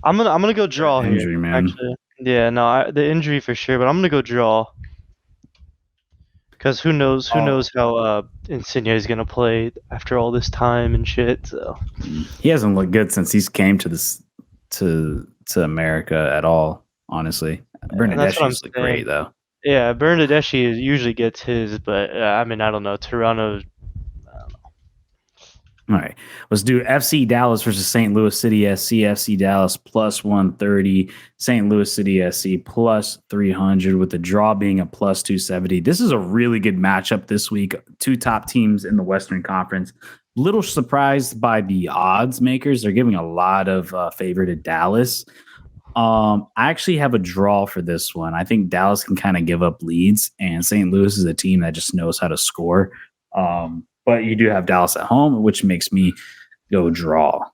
I'm gonna go draw here. Injury, man. Actually, yeah, no, the injury for sure, but I'm gonna go draw. Because who knows how Insigne is gonna play after all this time and shit. So he hasn't looked good since he's came to this to America at all. Honestly, Bernadeschi's look great though. Yeah, Bernadeschi usually gets his, but I mean, I don't know. Toronto, I don't know. All right, let's do FC Dallas versus St. Louis City SC. FC Dallas plus 130, St. Louis City SC plus 300, with the draw being a plus 270. This is a really good matchup this week. Two top teams in the Western Conference. Little surprised by the odds makers. They're giving a lot of favor to Dallas. I actually have a draw for this one. I think Dallas can kind of give up leads, and St. Louis is a team that just knows how to score. But you do have Dallas at home, which makes me go draw.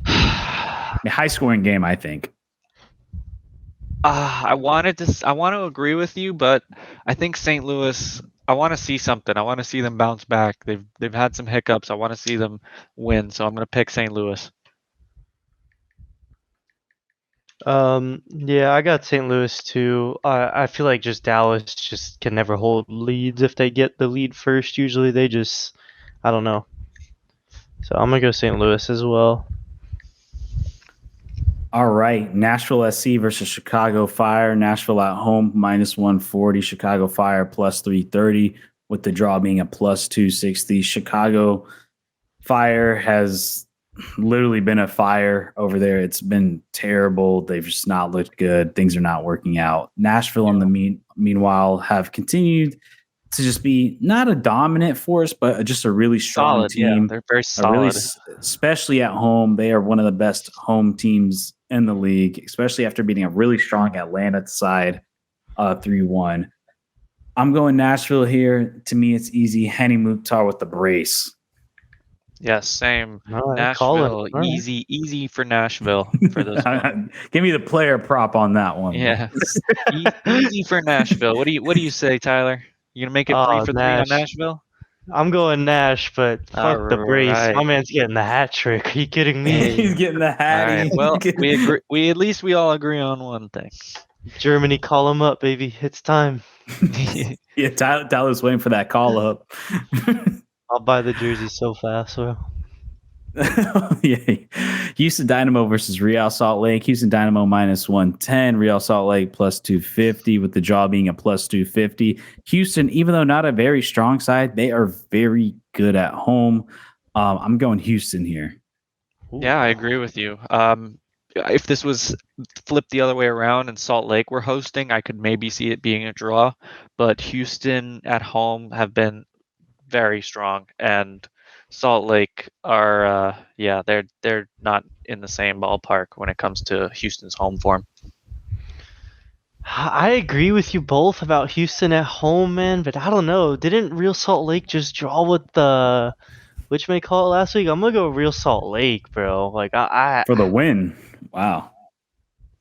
A high-scoring game, I think. I want to agree with you, but I think St. Louis. I want to see something. I want to see them bounce back. They've had some hiccups. I want to see them win, so I'm going to pick St. Louis. Yeah, I got St. Louis too. I feel like just Dallas just can never hold leads if they get the lead first. Usually they just, I don't know. So I'm gonna go St. Louis as well. All right, Nashville SC versus Chicago Fire. Nashville at home minus 140, Chicago Fire plus 330, with the draw being a plus 260. Chicago Fire has literally been a fire over there. It's been terrible. They've just not looked good. Things are not working out. Nashville, on the meanwhile, have continued to just be not a dominant force, but just a really strong team. Yeah, they're very solid. Especially at home. They are one of the best home teams in the league, especially after beating a really strong Atlanta side 3-1. I'm going Nashville here. To me, it's easy. Henny Mukhtar with the brace. Yes, same. Right, Nashville, easy for Nashville for this one. Give me the player prop on that one. Yeah, easy for Nashville. What do you say, Tyler? You gonna make it 3 for 3 on Nashville? I'm going Nash, but fuck the brace. Right. My man's getting the hat trick. Are you kidding me? He's getting the hat. Right. Well, we agree. We all agree on one thing. Germany, call him up, baby. It's time. Yeah, Tyler's waiting for that call up. I'll buy the jersey so fast, bro. Yeah. Houston Dynamo versus Real Salt Lake. Houston Dynamo minus 110, Real Salt Lake plus 250, with the draw being a plus 250. Houston, even though not a very strong side, they are very good at home. I'm going Houston here. Yeah, I agree with you. If this was flipped the other way around and Salt Lake were hosting, I could maybe see it being a draw. But Houston at home have been very strong, and Salt Lake are they're not in the same ballpark when it comes to Houston's home form. I agree with you both about Houston at home, man, but I don't know. Didn't Real Salt Lake just draw with the whatchamacallit last week? I'm gonna go Real Salt Lake, bro. Like I for the win. Wow.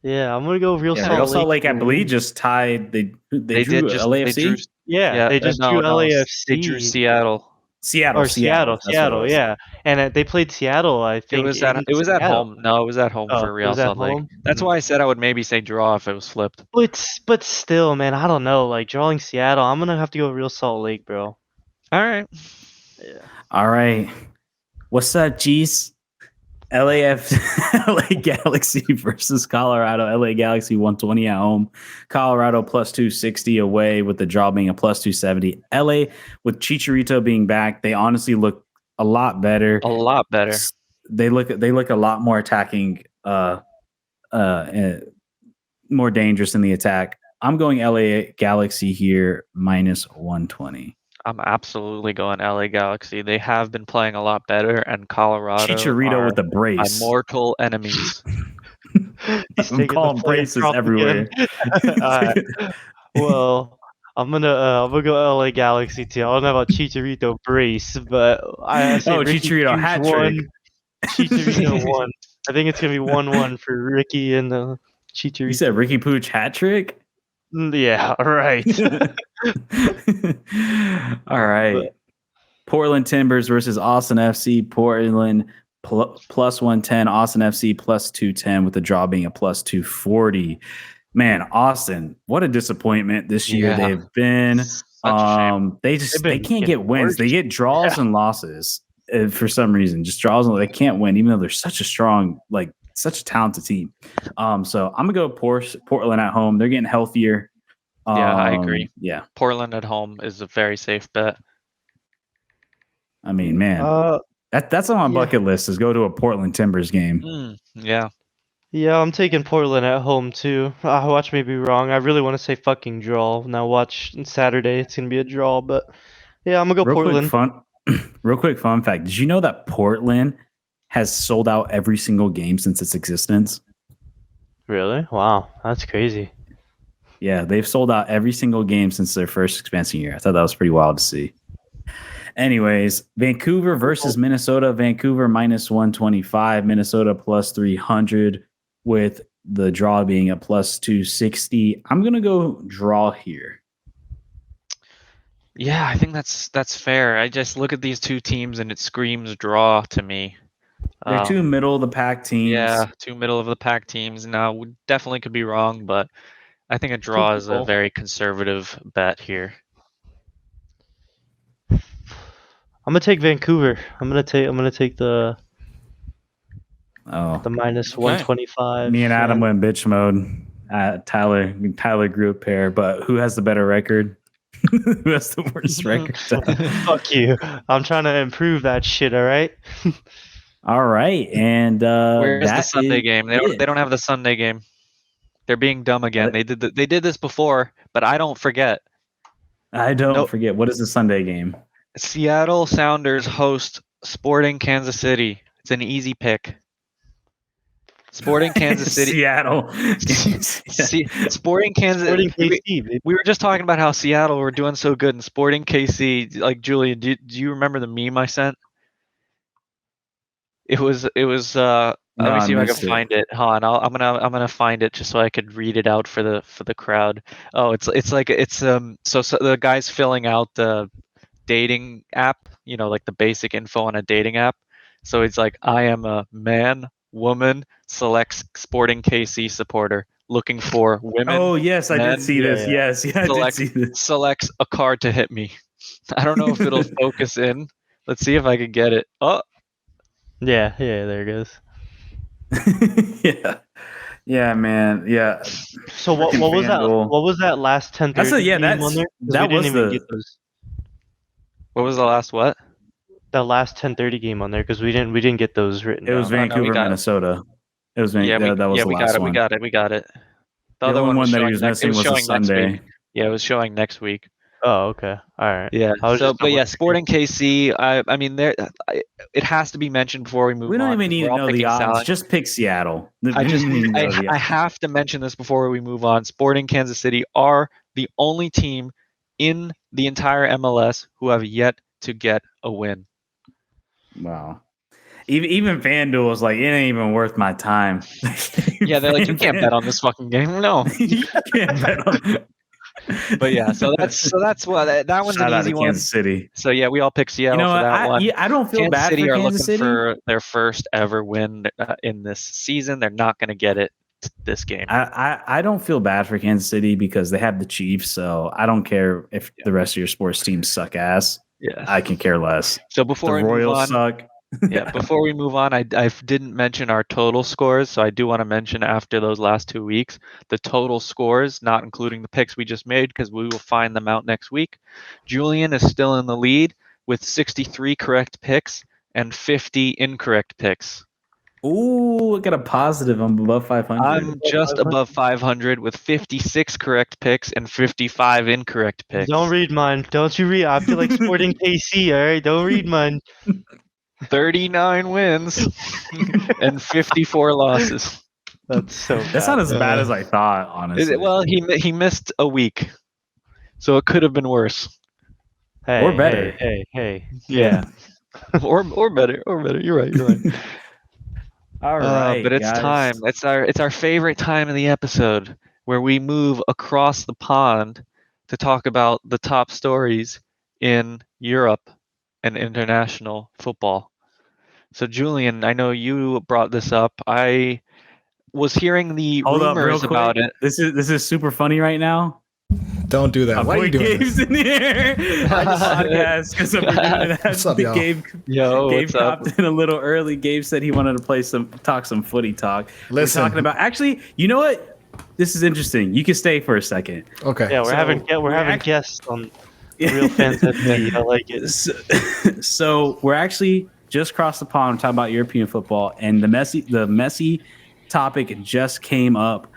Yeah, I'm gonna go Real Salt Lake. Real Salt Lake, I believe, just tied. They drew LAFC. They just drew LAFC. They drew Seattle. Seattle, yeah. And they played Seattle, I think. It was at home. No, it was at home for Real Salt Lake. Home? That's why I said I would maybe say draw if it was flipped. But still, man, I don't know. Like drawing Seattle, I'm gonna have to go Real Salt Lake, bro. All right. Yeah. All right. What's up, G's? LA Galaxy versus Colorado. LA Galaxy 120 at home. Colorado plus 260 away, with the draw being a plus 270. LA, with Chicharito being back, they honestly look a lot better. A lot better. They look a lot more attacking, more dangerous in the attack. I'm going LA Galaxy here minus 120. I'm absolutely going LA Galaxy. They have been playing a lot better, and Colorado Chicharito are with the my brace. mortal enemies. He's I'm taking calling the braces drop everywhere. again. Alright. Well, I'm gonna go LA Galaxy too. I don't know about Chicharito brace, but I say Ricky Chicharito Puig hat won. trick. Chicharito won. I think it's gonna be 1-1 for Ricky and Chicharito. You said Ricky Pooch hat trick? Yeah, right. All right. Portland Timbers versus Austin FC. Portland plus 110. Austin FC plus 210, with the draw being a plus 240. Man, Austin, what a disappointment this year Yeah. they've been. Such a shame. They been can't get wins. worse. They get draws and losses for some reason. Just draws and they can't win, even though they're such a strong, such a talented team. So I'm gonna go Portland at home. They're getting healthier. Yeah, I agree. Yeah, Portland at home is a very safe bet. I mean, man, that's on my bucket list, is go to a Portland Timbers game. Yeah. Yeah, I'm taking Portland at home too. Watch me be wrong. I really want to say fucking draw. Now watch Saturday. It's gonna be a draw, but yeah, I'm gonna go Portland. Real quick fun fact. Did you know that Portland has sold out every single game since its existence? Really? Wow, that's crazy. Yeah, they've sold out every single game since their first expansion year. I thought that was pretty wild to see. Anyways, Vancouver versus Minnesota. Vancouver minus 125. Minnesota plus 300, with the draw being a plus 260. I'm going to go draw here. Yeah, I think that's fair. I just look at these two teams and it screams draw to me. They're two middle of the pack teams. Yeah, two middle of the pack teams. Now, we definitely could be wrong, but I think a draw is a very conservative bet here. I'm gonna take Vancouver. I'm gonna take the minus 125. Me and Adam went bitch mode. Tyler grew a pair, but who has the better record? Who has the worst record? Fuck you. I'm trying to improve that shit. All right. All right, and where's the Sunday game? They don't have the Sunday game. They're being dumb again. They did this before, but I don't forget. I don't forget. What is the Sunday game? Seattle Sounders host Sporting Kansas City. It's an easy pick. Sporting Kansas City. Seattle. Sporting Kansas KC. We were just talking about how Seattle were doing so good, and Sporting KC. Like, Julian, do you remember the meme I sent? It was. Let me see if I can find it. Hold on, I'm gonna find it just so I could read it out for the crowd. Oh, so the guy's filling out the dating app, like the basic info on a dating app. So it's like, I am a man, woman, selects Sporting KC supporter, looking for women. Oh yes, I did see this. Yes, I did see this. Selects a card to hit me. I don't know if it'll focus in. Let's see if I can get it. Oh. Yeah, there it goes. Yeah, man. Yeah. So what was that? What was that last 10:30 game on there? That was What was the last what? The last 10:30 game on there, because we didn't get those written. It was Vancouver, Minnesota. It was Vancouver. That was the last one. We got it. The other one that he was missing was a Sunday. Yeah, it was showing next week. Oh, okay. All right. Yeah. Sporting KC. I mean, it has to be mentioned before we move on. We don't even need to know the odds. Just pick Seattle. I have to mention this before we move on. Sporting Kansas City are the only team in the entire MLS who have yet to get a win. Wow. Even FanDuel was like, it ain't even worth my time. Yeah, they're like, you can't bet on this fucking game. No, you can't bet on. But yeah, so that's what that one's Shout an easy one. Kansas City. So yeah, we all pick Seattle for that one. I don't feel bad City for are Kansas looking City. for their first ever win in this season. They're not going to get it this game. I don't feel bad for Kansas City because they have the Chiefs, so I don't care if the rest of your sports teams suck ass. Yeah. I can care less. So The before we move Royals on, suck. yeah, before we move on, I didn't mention our total scores, so I do want to mention after those last 2 weeks, the total scores, not including the picks we just made, because we will find them out next week. Julian is still in the lead with 63 correct picks and 50 incorrect picks. Ooh, I got a positive. I'm above 500. I'm just above 500 with 56 correct picks and 55 incorrect picks. Don't read mine. Don't you read? I feel like Sporting KC. All right, don't read mine. 39 wins and 54 losses. That's so. That's not as bad as I thought, honestly. Well, he missed a week, so it could have been worse. Hey, or better. Hey. Yeah, or better. You're right. All right, but it's guys. time. It's our favorite time of the episode where we move across the pond to talk about the top stories in Europe and international football. So Julian, I know you brought this up. I was hearing the Hold up, real rumors quick. about it. This is super funny right now. Don't do that. Why are you doing Gabe's this? in here. I just podcast because we're doing that. What's up, y'all? Gabe What's up? dropped in a little early. Gabe said he wanted to talk some footy talk. Listen. We're talking about actually. You know what? This is interesting. You can stay for a second. Okay. Yeah, we're having guests on Real Fans FC. I like it. So we're actually just across the pond. We're talking about European football, and the Messi topic just came up.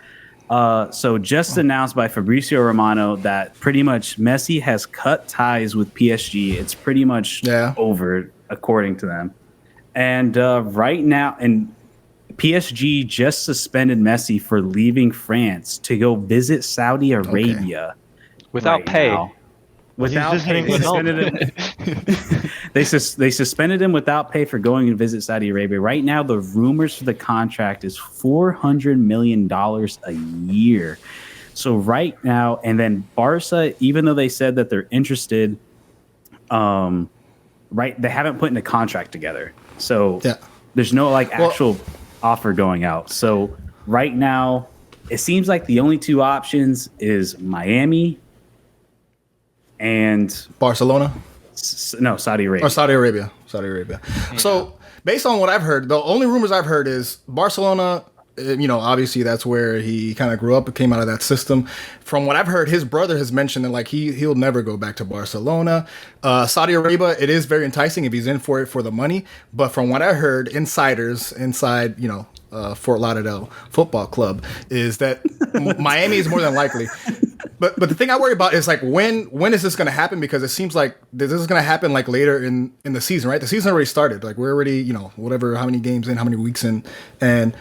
So just announced by Fabrizio Romano that pretty much Messi has cut ties with PSG. It's pretty much over, according to them. And right now, and PSG just suspended Messi for leaving France to go visit Saudi Arabia Without pay. now. Without He's pay, visiting they suspended him without pay for going and visit Saudi Arabia. Right now, the rumors for the contract is $400 million a year. So right now, and then Barca, even though they said that they're interested, they haven't put in a contract together. So there's no actual offer going out. So right now, it seems like the only two options is Miami and Barcelona? No, Saudi Arabia. Or Saudi Arabia. Yeah. So based on what I've heard, the only rumors I've heard is Barcelona. Obviously that's where he kind of grew up and came out of that system. From what I've heard, his brother has mentioned that he'll never go back to Barcelona. Saudi Arabia, it is very enticing if he's in for it for the money. But from what I heard, insiders inside, Fort Lauderdale Football Club, is that Miami is more than likely. But the thing I worry about is when is this going to happen? Because it seems like this is going to happen later in the season, right? The season already started. We're already how many games in, how many weeks in, and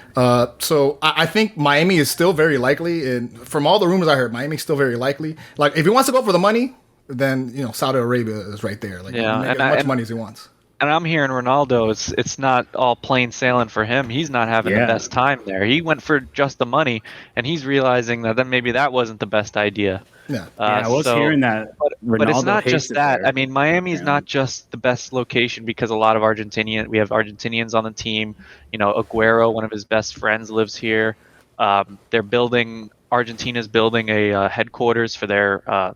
so I think Miami is still very likely. And from all the rumors I heard, Miami's still very likely. If he wants to go for the money, then Saudi Arabia is right there. Make as much money as he wants. And I'm hearing Ronaldo, it's not all plain sailing for him. He's not having the best time there. He went for just the money, and he's realizing that then maybe that wasn't the best idea. Yeah, I was hearing that. But it's not just that. There. I mean, Miami is not just the best location because a lot of we have Argentinians on the team. Aguero, one of his best friends, lives here. Argentina's building a headquarters for their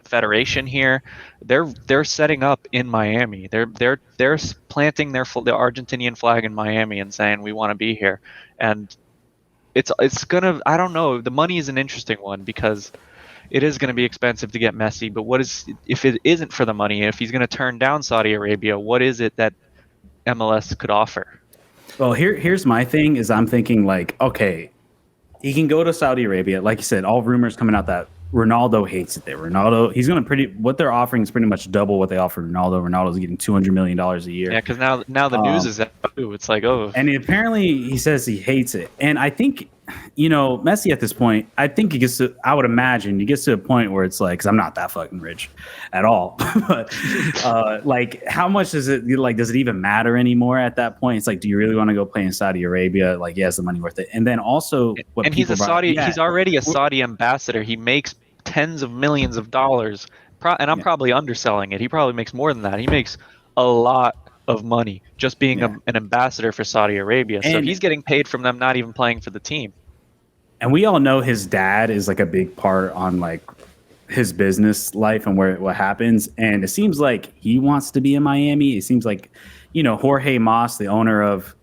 federation here. They're setting up in Miami. They're planting the Argentinian flag in Miami and saying we want to be here. And it's gonna, I don't know, the money is an interesting one because it is going to be expensive to get Messi, but if it isn't for the money, if he's going to turn down Saudi Arabia, what is it that MLS could offer? Well, here's my thing is I'm thinking okay, he can go to Saudi Arabia. Like you said, all rumors coming out that Ronaldo hates it there. He's going to what they're offering is pretty much double what they offered Ronaldo. Ronaldo's getting $200 million a year. Yeah, because now the news is that too. It's and apparently he says he hates it. And I think, Messi at this point, I think I would imagine he gets to a point where it's because I'm not that fucking rich at all. But how much does it, does it even matter anymore at that point? It's do you really want to go play in Saudi Arabia? Is the money worth it? And then also, he's he's already a Saudi ambassador. He makes tens of millions of dollars. And I'm probably underselling it. He probably makes more than that. He makes a lot of money just being an ambassador for Saudi Arabia. So he's getting paid from them, not even playing for the team. And we all know his dad is a big part on his business life and what happens. And it seems like he wants to be in Miami. It seems like, Jorge Mas, the owner of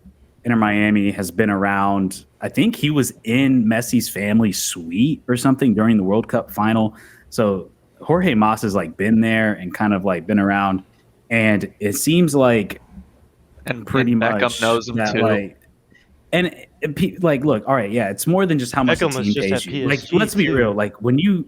Inter Miami, has been around. I think he was in Messi's family suite or something during the World Cup final. So Jorge Mas has like been there and kind of like been around. And it seems like pretty much Beckham knows him too. Look, all right, yeah, it's more than just how much Beckham the was team just pays at you. Like, PSG let's be too. real. Like when you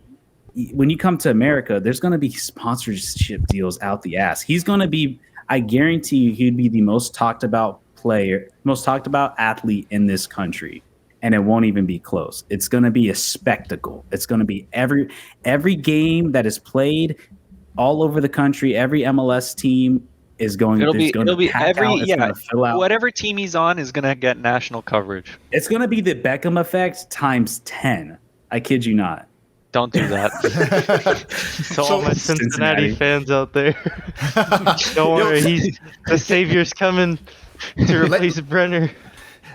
come to America, there's going to be sponsorship deals out the ass. He's going to be, I guarantee you, he'd be the most talked about player, most talked about athlete in this country, and it won't even be close. It's going to be a spectacle. It's going to be every game that is played all over the country. Every MLS team is going. It'll be pack every out, it's gonna fill out. whatever team he's on is gonna get national coverage. It's going to be the Beckham effect times 10. I kid you not. Don't do that. So all my Cincinnati fans out there, don't worry, the savior's coming to replace Brenner.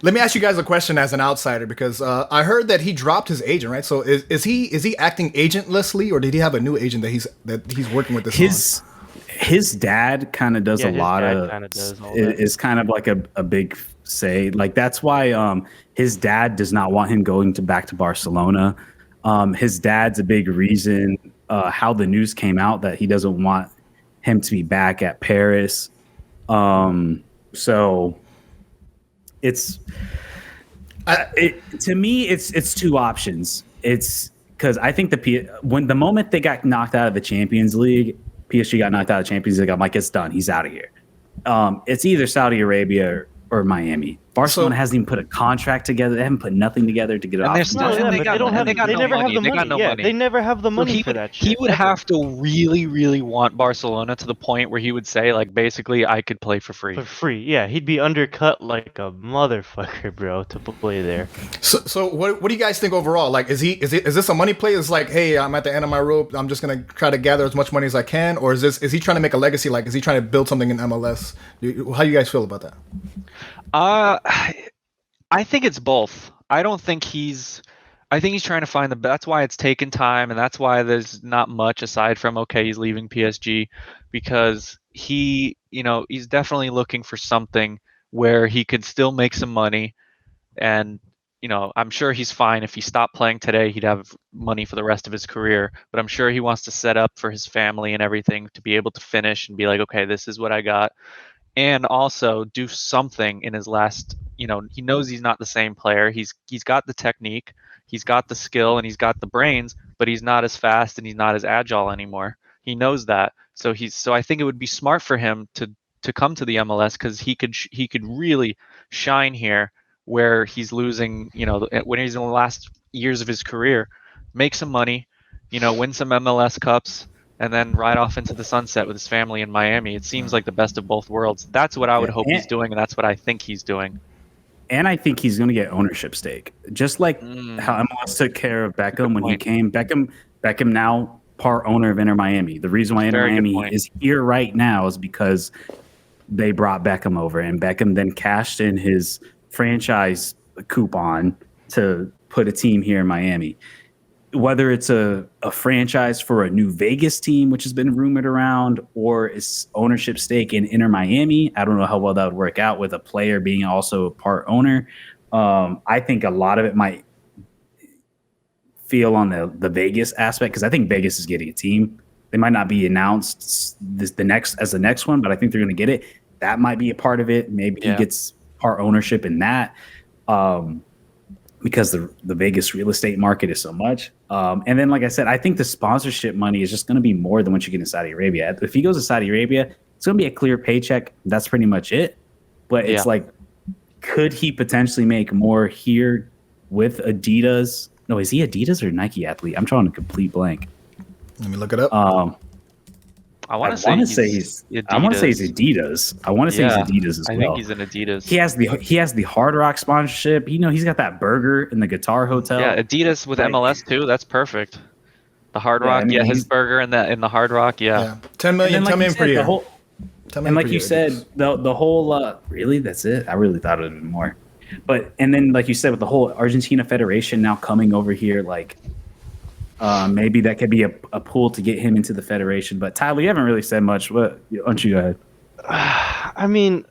Let me ask you guys a question as an outsider, because I heard that he dropped his agent, right? So is he acting agentlessly, or did he have a new agent that he's working with this on? His dad kind of does a lot of is kind of like a big say. Like that's why his dad does not want him going back to Barcelona. His dad's a big reason how the news came out that he doesn't want him to be back at Paris. So it's to me it's two options. It's because I think when the moment they got knocked out of the Champions League, PSG got knocked out of the Champions League, I'm like, it's done. He's out of here. It's either Saudi Arabia or Miami. Barcelona hasn't even put a contract together. They haven't put nothing together to get it off. They never have the money. They never have the money for that shit. He would have to really, really want Barcelona to the point where he would say, like, basically, I could play for free. For free, yeah. He'd be undercut like a motherfucker, bro, to play there. So what do you guys think overall? Like, is this a money play? It's like, hey, I'm at the end of my rope. I'm just gonna try to gather as much money as I can, or is he trying to make a legacy? Like, is he trying to build something in MLS? How do you guys feel about that? I think it's both. I think he's trying to find that's why it's taken time, and that's why there's not much aside from, okay, he's leaving PSG, because he's definitely looking for something where he could still make some money. And, I'm sure he's fine if he stopped playing today, he'd have money for the rest of his career, but I'm sure he wants to set up for his family and everything to be able to finish and be like, okay, this is what I got. And also do something in his last, he knows he's not the same player. He's got the technique, he's got the skill, and he's got the brains, but he's not as fast and he's not as agile anymore. He knows that. So I think it would be smart for him to come to the MLS, because he could really shine here where he's losing, when he's in the last years of his career, make some money, win some MLS Cups, and then ride off into the sunset with his family in Miami. It seems like the best of both worlds. That's what I would hope he's doing, and that's what I think he's doing. And I think he's going to get ownership stake, just like how MLS took care of Beckham when he came. Beckham now part owner of Inter Miami. The reason why Inter Miami is here right now is because they brought Beckham over, and Beckham then cashed in his franchise coupon to put a team here in Miami. Whether it's a franchise for a new Vegas team, which has been rumored around, or it's ownership stake in Inter Miami, I don't know how well that would work out with a player being also a part owner. I think a lot of it might feel on the Vegas aspect, because I think Vegas is getting a team. They might not be announced the next one, but I think they're going to get it. That might be a part of it. Maybe he gets part ownership in that. Because the Vegas real estate market is so much. And then, like I said, I think the sponsorship money is just going to be more than what you get in Saudi Arabia. If he goes to Saudi Arabia, it's going to be a clear paycheck. That's pretty much it. But it's like, could he potentially make more here with Adidas? No, is he Adidas or Nike athlete? I'm drawing a complete blank. Let me look it up. I want to say he's Adidas. I want to say he's Adidas. I want to say he's Adidas as well. I think he's an Adidas. He has the Hard Rock sponsorship. He's got that burger in the Guitar Hotel. Yeah, Adidas with MLS too. That's perfect. The Hard Rock, his burger in the Hard Rock, 10 million per year. And like you said, the whole really, that's it. I really thought it would be more. But and then like you said, with the whole Argentina Federation now coming over here, like Maybe that could be a pull to get him into the federation. But Tyler, you haven't really said much. Why don't you go ahead? I mean,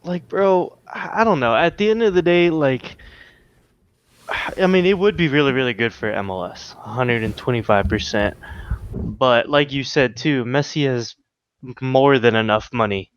like, bro, I don't know. At the end of the day, like, I mean, it would be really, really good for MLS, 125%. But like you said too, Messi has more than enough money.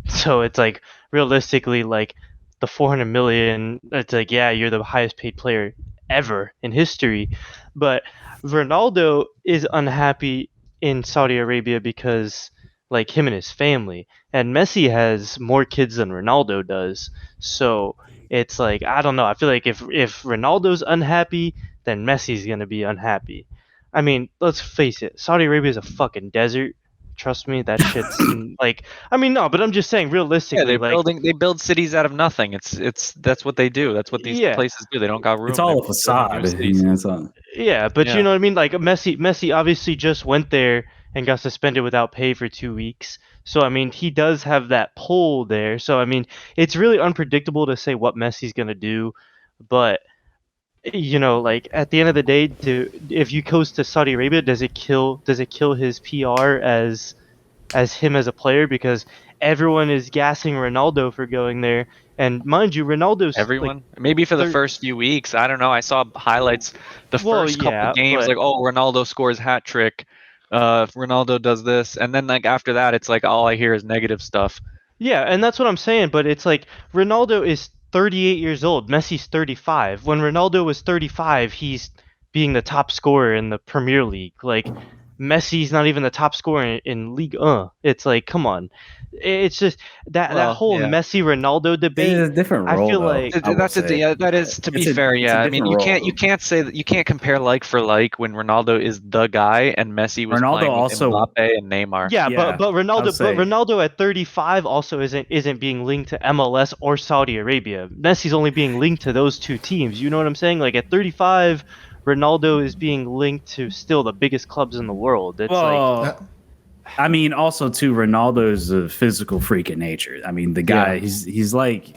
So it's like realistically, like the 400 million, it's like, yeah, you're the highest paid player ever in history. But Ronaldo is unhappy in Saudi Arabia because like him and his family, and Messi has more kids than Ronaldo does. So it's like, I don't know. I feel like if Ronaldo's unhappy, then Messi's gonna be unhappy. I mean, let's face it, Saudi Arabia is a fucking desert. Trust me, that shit's like. I mean, no, but I'm just saying, realistically, like, they build cities out of nothing. It's that's what they do. That's what these Yeah. places do. They don't got room. It's all They a build new facade. cities. That's all. yeah, but Yeah. you know what I mean. Like Messi obviously just went there and got suspended without pay for 2 weeks. So I mean, he does have that pull there. So I mean, it's really unpredictable to say what Messi's gonna do, but you know, like at the end of the day, if you goes to Saudi Arabia, does it kill his PR as him as a player? Because everyone is gassing Ronaldo for going there, and mind you, Ronaldo's Everyone, maybe for the thir- first few weeks. I don't know. I saw highlights the Well, first couple yeah, games, but- like, oh, Ronaldo scores hat trick. Ronaldo does this, and then like after that, it's like all I hear is negative stuff. Yeah, and that's what I'm saying, but it's like Ronaldo is 38 years old, Messi's 35. When Ronaldo was 35, he's being the top scorer in the Premier League. Like Messi's not even the top scorer in League 1. It's like, come on. It's just that Well, whole yeah. Messi Ronaldo debate. It's a different I role. feel though, like- I will That's say. yeah, that is to It's be a- fair. it's a Yeah, I mean, different you can't say that you can't compare like for like when Ronaldo is the guy and Messi was Ronaldo playing with also- Mbappe and Neymar. Yeah, Yeah, but Ronaldo, I'll say- Ronaldo at 35 also isn't being linked to MLS or Saudi Arabia. Messi's only being linked to those two teams. You know what I'm saying? Like at 35, Ronaldo is being linked to still the biggest clubs in the world. It's like, Well, I mean, also too, Ronaldo is a physical freak in nature. I mean, the guy, Yeah. he's like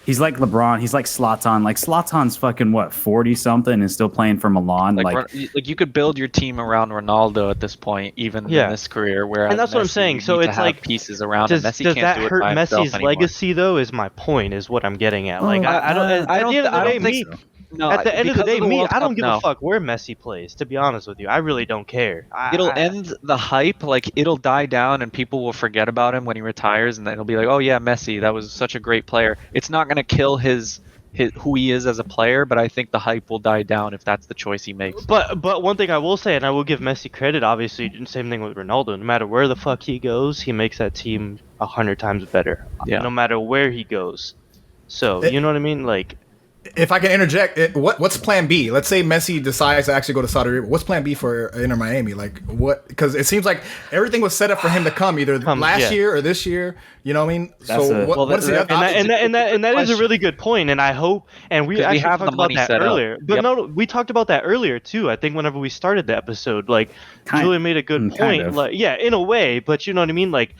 LeBron. He's like Zlatan. Like Zlatan's fucking what, 40 something and still playing for Milan. Like you could build your team around Ronaldo at this point, even Yeah. in this career. Whereas And that's what I'm Messi, saying. you So need to it's have like, pieces around does him. Messi that can't do it hurt by himself Messi's anymore. legacy though? Is my point. Is what I'm getting at. Like Oh, I don't. At I the don't- end of the I day, don't think me. No, At the end of the because day, me, World I don't Cup, give no. a fuck where Messi plays. To be honest with you, I really don't care. It'll end the hype, like it'll die down and people will forget about him when he retires, and then it'll be like, oh yeah, Messi, that was such a great player. It's not gonna kill his who he is as a player, but I think the hype will die down if that's the choice he makes. But one thing I will say, and I will give Messi credit, obviously, same thing with Ronaldo. No matter where the fuck he goes, he makes that team 100 times better. Yeah. No matter where he goes. So you know what I mean? Like, If I can interject, what's Plan B? Let's say Messi decides to actually go to Saudi Arabia. What's Plan B for Inter Miami? Like what? Because it seems like everything was set up for him to come either last year or this year. You know what I mean? That's So a- what, well, what's the that- other option? and that is a question. really good point, and I hope, and we 'Cause we actually have the talked about money that set up. earlier. But Yep. no, we talked about that earlier too. I think whenever we started the episode, like Julian made a good kind point. of. Like, yeah, in a way, but you know what I mean? Like,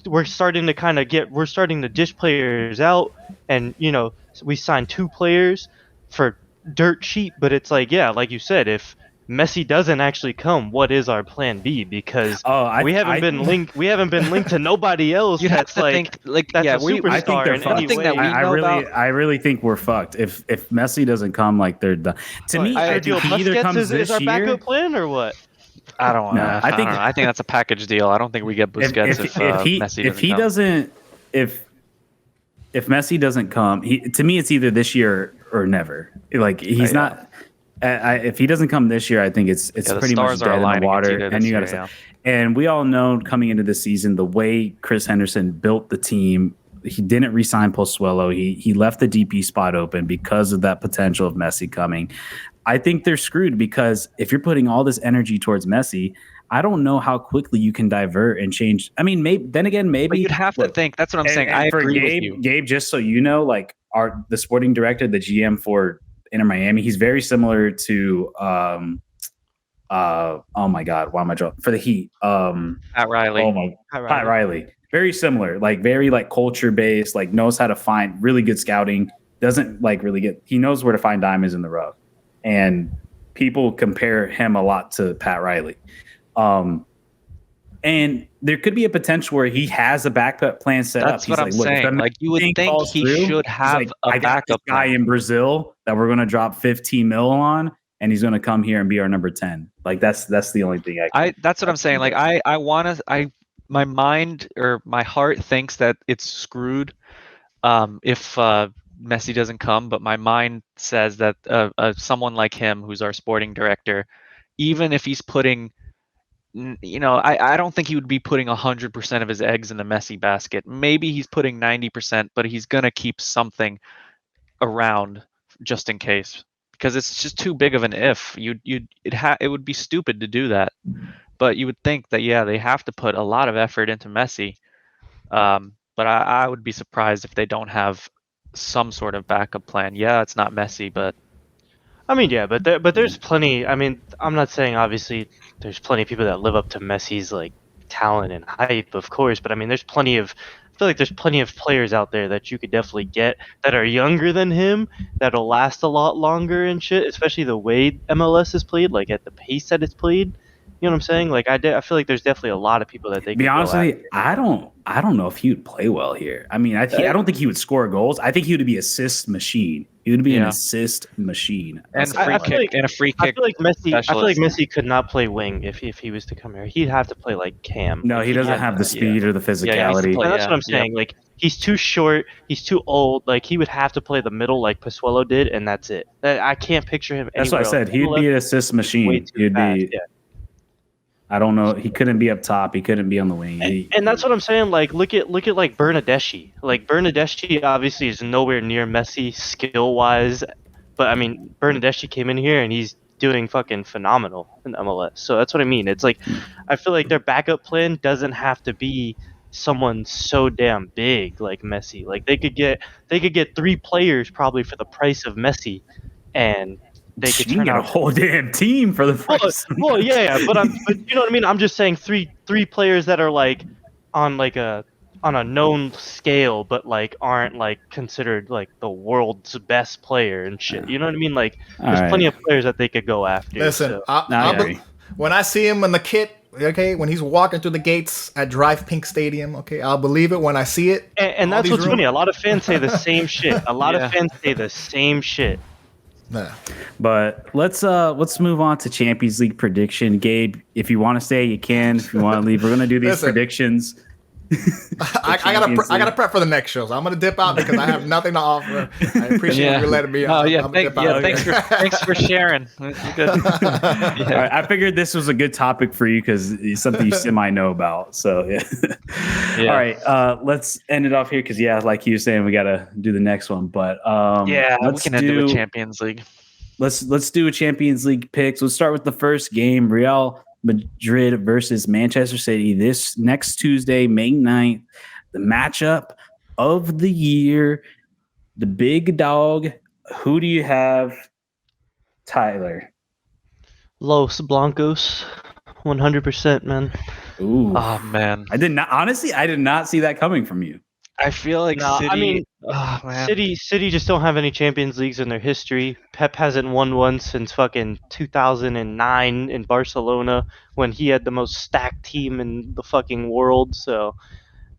we're starting to dish players out, and you know, we signed 2 players for dirt cheap. But it's like, yeah, like you said, if Messi doesn't actually come, what is our plan B? Because we haven't been linked to nobody else. You'd have That's to like, think, like, that's yeah, a we, superstar I think they're in fucked. any Thing that way. we I know really, about- I really think we're fucked. If Messi doesn't come, like they're done. To me, I Sergio think he either Busquets comes is this our year. backup plan or what? I don't want. No, I I think- don't know. I think that's a package deal. I don't think we get Busquets if Messi if he come. doesn't, if Messi doesn't come, to me it's either this year or never. Like he's Yeah. not. If he doesn't come this year, I think it's the pretty much stars are dead in the aligning. It's water. either And this you year, got to. And we all know coming into this season, the way Chris Henderson built the team, he didn't re-sign Pozuelo. He left the DP spot open because of that potential of Messi coming. I think they're screwed because if you're putting all this energy towards Messi, I don't know how quickly you can divert and change. I mean, maybe But you'd have to look, think. That's what I'm saying. and I for agree Gabe, with you. Gabe, just so you know, like the sporting director, the GM for Inter Miami, he's very similar to oh my God, why am I drawing for the Heat? Pat Riley. Oh my Pat Riley. Very similar, like very like culture based, like knows how to find really good scouting, doesn't like really he knows where to find diamonds in the rough. And people compare him a lot to Pat Riley. And there could be a potential where he has a backup plan set up. That's what I'm saying. Like, you would think he should have a backup guy plan. in Brazil that we're going to drop 15 mil on, and he's going to come here and be our number 10. Like, that's the only thing that's what I'm saying. Like, my mind or my heart thinks that it's screwed if Messi doesn't come, but my mind says that someone like him, who's our sporting director, even if he's putting, I don't think he would be putting 100% of his eggs in the Messi basket. Maybe he's putting 90%, but he's gonna keep something around just in case, because it's just too big of an if. It would be stupid to do that, but you would think that they have to put a lot of effort into Messi. But I would be surprised if they don't have some sort of backup plan. Yeah, it's not Messi, but I mean, yeah, but there's plenty. I mean, I'm not saying obviously there's plenty of people that live up to Messi's like talent and hype, of course. But I mean, I feel like there's plenty of players out there that you could definitely get that are younger than him that'll last a lot longer and shit. Especially the way MLS is played, like at the pace that it's played. You know what I'm saying? Like I feel like there's definitely a lot of people that they could be honest go with you, I don't know if he would play well here. I mean, I don't think he would score goals. I think he would be assist machine. He would be an assist machine. And a free kick. I feel like Messi could not play wing if he was to come here. He'd have to play like Cam. No, he doesn't have the speed or the physicality. And that's what I'm saying. Like he's too short. He's too old. Like he would have to play the middle like Pozuelo did, and that's it. I can't picture him. That's what I said. He'd be an assist machine. He'd be. Yeah. I don't know. He couldn't be up top. He couldn't be on the wing. And that's what I'm saying. Like, look at like Bernardeschi. Like Bernardeschi obviously is nowhere near Messi skill wise, but I mean Bernardeschi came in here and he's doing fucking phenomenal in MLS. So that's what I mean. It's like I feel like their backup plan doesn't have to be someone so damn big like Messi. Like they could get 3 players probably for the price of Messi, and they could turn out a whole damn team for the price. Well, yeah, but you know what I mean. I'm just saying three players that are like on a known scale, but like aren't like considered like the world's best player and shit. You know what I mean? Like there's plenty of players that they could go after. Listen, when I see him in the kit, okay, when he's walking through the gates at Drive Pink Stadium, okay, I'll believe it when I see it. And that's what's funny. A lot of fans say the same shit. A lot of fans say the same shit. Nah. But let's move on to Champions League prediction. Gabe, if you want to stay, you can. If you want to leave, we're gonna do these predictions. I gotta prep for the next show, so I'm gonna dip out because I have nothing to offer. I appreciate you letting me on. Thanks for sharing. Good. Right, I figured this was a good topic for you because it's something you semi know about. So all right, let's end it off here because like you were saying, we gotta do the next one. But we can end it with Champions League. Let's do a Champions League picks. Let's start with the first game, Real Madrid versus Manchester City this next Tuesday, May 9th. The matchup of the year, the big dog. Who do you have, Tyler? Los Blancos, 100%, man. Ooh. Oh, man. I did not see that coming from you. I feel like City. I mean, City just don't have any Champions Leagues in their history. Pep hasn't won one since fucking 2009 in Barcelona when he had the most stacked team in the fucking world. So,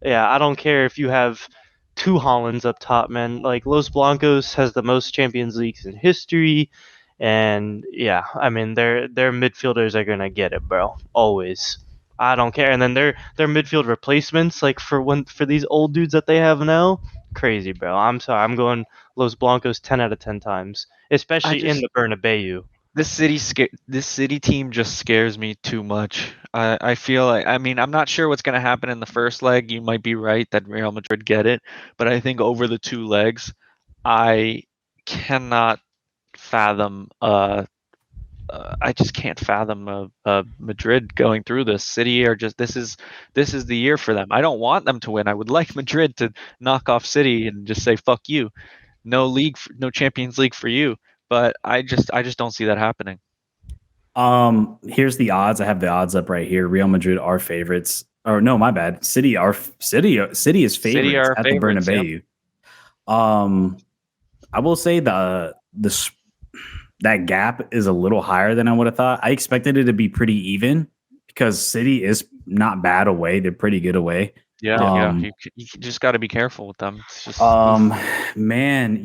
yeah, I don't care if you have 2 Hollands up top, man. Like Los Blancos has the most Champions Leagues in history, and yeah, I mean their midfielders are gonna get it, bro. Always. I don't care. And then their midfield replacements, like for these old dudes that they have now, crazy, bro. I'm sorry. I'm going Los Blancos 10 out of 10 times, especially in the Bernabeu. This City team just scares me too much. I feel like, I mean, I'm not sure what's going to happen in the first leg. You might be right that Real Madrid get it, but I think over the 2 legs, I cannot fathom I just can't fathom Madrid going through this. City are just this is the year for them. I don't want them to win. I would like Madrid to knock off City and just say fuck you, no Champions League for you. But I just don't see that happening. Here's the odds. I have the odds up right here. Real Madrid are favorites. Or no, my bad. City is favorites at the Bernabeu. Yeah. I will say that gap is a little higher than I would have thought. I expected it to be pretty even because City is not bad away; they're pretty good away. Yeah. You just got to be careful with them. It's just Man,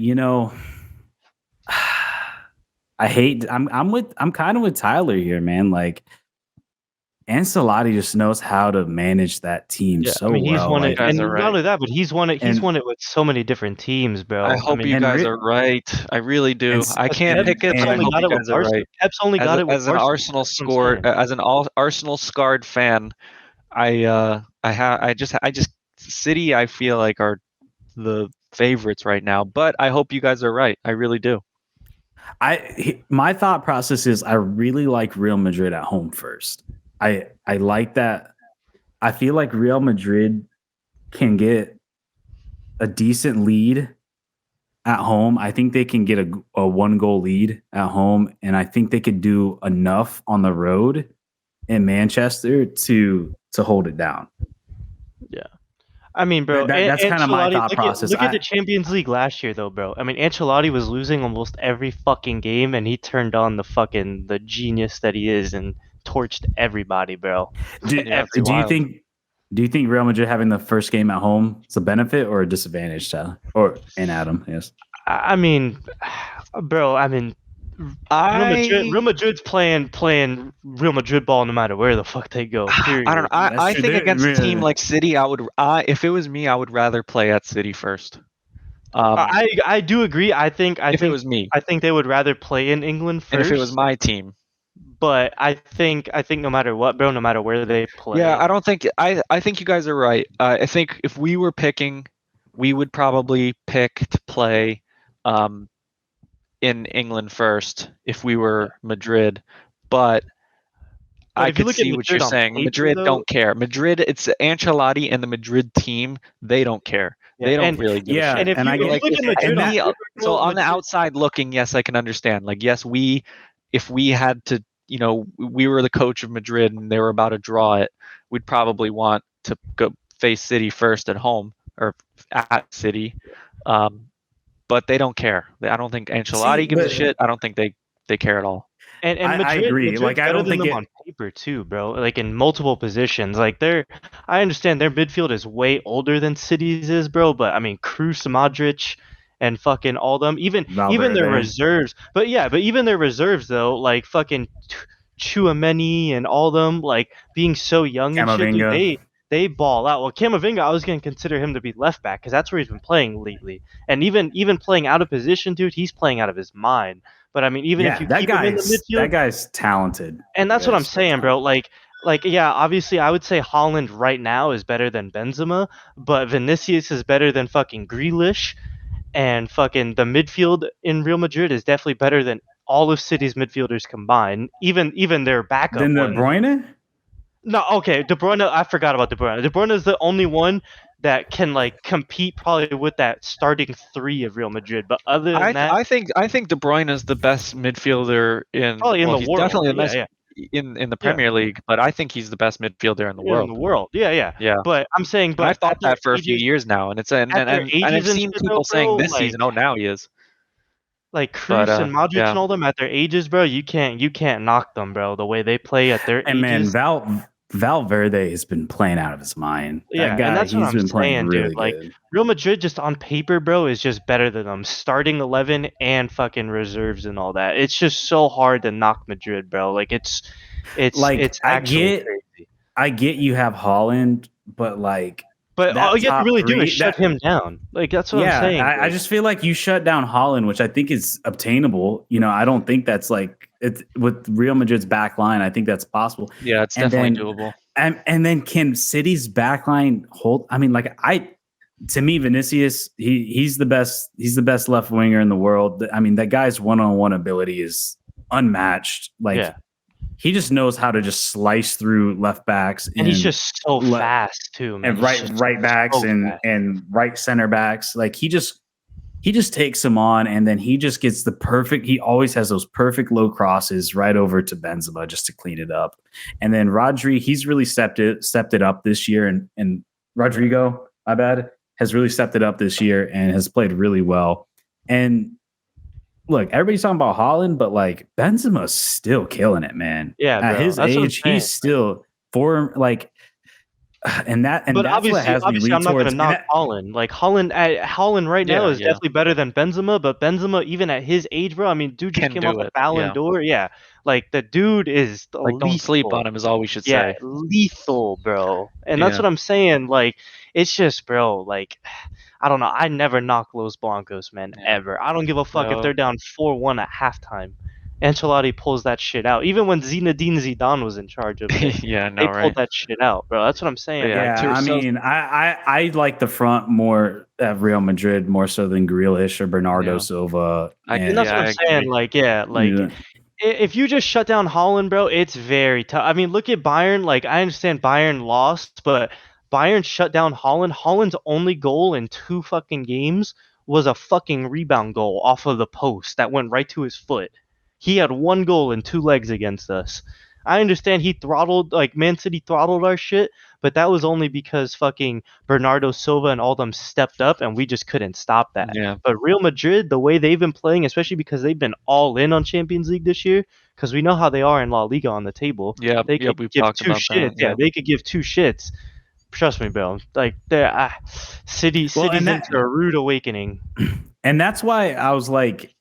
I hate. I'm kind of with Tyler here, man. Like Ancelotti just knows how to manage that team so I mean, he's well. won like, it, guys and are not right. only that, but he's won it. He's And- won it with so many different teams, bro. I hope mean, you and guys Ri- are right. I really do. and- I can't and- pick it, and- but I only hope got you it with guys are Barca. right. Pep's only got it with As an Barca. Arsenal That's what I'm saying. Arsenal scarred fan, I just City I feel like are the favorites right now, but I hope you guys are right. I really do. My thought process is I really like Real Madrid at home first. I like that. I feel like Real Madrid can get a decent lead at home. I think they can get a 1-goal lead at home, and I think they could do enough on the road in Manchester to hold it down. I mean, bro, That's kind of my Ancelotti- thought process. Look at the Champions League last year, though, bro. I mean, Ancelotti was losing almost every fucking game, and he turned on the genius that he is and torched everybody, bro. Do you think Real Madrid having the first game at home is a benefit or a disadvantage, Tyler? And Adam, yes. I mean, bro. I mean, Real Madrid's playing Real Madrid ball no matter where the fuck they go. Period. I don't know. I true. think They're against a team really- like City, if it was me, I would rather play at City first. I do agree. I think If it was me, I think they would rather play in England first. and if it was my team, but I think no matter what, bro, no matter where they play. yeah, I think you guys are right. I think if we were picking, we would probably pick to play in England first if we were Madrid, but I if you could look at see what you're Madrid on saying. paper, Madrid though- don't care. Madrid, it's Ancelotti and the Madrid team. They don't care. They don't and- really give a yeah, shit. And if and you, I if you get- look at Madrid And on me, paper, so bro, on the Madrid- outside looking, yes, I can understand. Like, yes, if we had to, we were the coach of Madrid and they were about to draw it, we'd probably want to go face City first at home or at City. But they don't care. I don't think Ancelotti gives a but- shit. I don't think they care at all. And I Madrid, agree. Madrid's Like, I better don't than think them on paper too, bro. Like in multiple positions. Like I understand their midfield is way older than City's is, bro. But I mean, Kroos, Modric, and fucking all them, even their Valverde. reserves. But even their reserves though, like fucking Chouameni and all them, like being so young and shit, dude, Camavinga. they ball out. Well, Camavinga, I was gonna consider him to be left back because that's where he's been playing lately. And even playing out of position, dude, he's playing out of his mind. But I mean, even if you keep him in the midfield, that guy's talented. and that's what I'm Yes, saying, bro. Like, yeah, obviously, I would say Holland right now is better than Benzema, but Vinicius is better than fucking Grealish, and fucking the midfield in Real Madrid is definitely better than all of City's midfielders combined. Even their backup. Then De ones. Bruyne? No, okay, De Bruyne. I forgot about De Bruyne. De Bruyne is the only one that can like compete probably with that starting three of Real Madrid. But other than that, I think De Bruyne is the best midfielder in probably in the he's world. definitely the best yeah. in the Premier League, but I think he's the best midfielder in the Yeah, world. in the world. Yeah. Yeah. But I'm saying, But I've thought at their that for a few ages- years now, and it's and at their I've ages and seen shit, people though, saying bro, this like- season, oh, now he is. Like Kroos But, and Modric yeah. and all them at their ages, bro, you can't knock them, bro. The way they play at their And man, ages. Valverde has been playing out of his mind. Yeah, That and guy, that's what he's I'm been playing saying, really dude. Like, good. Real Madrid just on paper, bro, is just better than them. Starting 11 and fucking reserves and all that. It's just so hard to knock Madrid, bro. Like it's Like, it's I actually get- crazy. I get you have Holland, but like, But that all you have top to really do three- is shut him down. Like that's what yeah, I'm saying. I dude. just feel like you shut down Holland, which I think is obtainable. I don't think that's like it's with Real Madrid's back line. I think that's possible. Yeah, it's And definitely then- doable. And then can City's back line hold? I mean, to me, Vinicius, he's the best. He's the best left winger in the world. I mean, that guy's one-on-one ability is unmatched. Like, Yeah. he just knows how to just slice through left backs, and he's just so le- fast too, man. and He's just right backs so and fast. and right center backs. Like he just takes them on, and then he just gets the perfect. He always has those perfect low crosses right over to Benzema just to clean it up. And then Rodri, he's really stepped it up this year, and Rodrigo, my bad, has really stepped it up this year and has played really well. And look, everybody's talking about Haaland, but like Benzema's still killing it, man. Yeah, At bro. his That's what I'm age, saying. he's still for like, and But that's what obviously, has me lean I'm not going towards. to knock Haaland. Like Haaland right now Yeah, is yeah. definitely better than Benzema. But Benzema, even at his age, bro, I mean, dude just Can came off do a it, Ballon yeah. d'Or. Yeah, like the dude is Like, don't sleep on him is all we should Yeah, say. lethal, bro. And that's Yeah. what I'm saying. Like, it's just, bro. Like, I don't know. I never knock Los Blancos, man, Yeah. ever. I don't give a fuck if No. they're down 4-1 at halftime. Ancelotti pulls that shit out. Even when Zinedine Zidane was in charge of it, Yeah, they no, pulled right? that shit out, bro. That's what I'm saying. Yeah, Like, Yeah, I so- mean, I like the front more at Real Madrid more so than Grealish or Bernardo Yeah. Silva. and that's Yeah, what I I'm saying. agree. Like, yeah, like. Yeah. If you just shut down Holland, bro, it's very tough. I mean, look at Bayern. Like, I understand Bayern lost, but Bayern shut down Holland. Holland's only goal in 2 fucking games was a fucking rebound goal off of the post that went right to his foot. He had 1 goal in 2 legs against us. I understand he throttled, like, Man City throttled our shit, but that was only because fucking Bernardo Silva and all them stepped up and we just couldn't stop that. Yeah. But Real Madrid, the way they've been playing, especially because they've been all in on Champions League this year, because we know how they are in La Liga on the table. Yeah, They could we've give talked 2 about shits. that. Yeah, they could give 2 shits. Trust me, bro. Like they're City's into a rude awakening. And that's why I was like,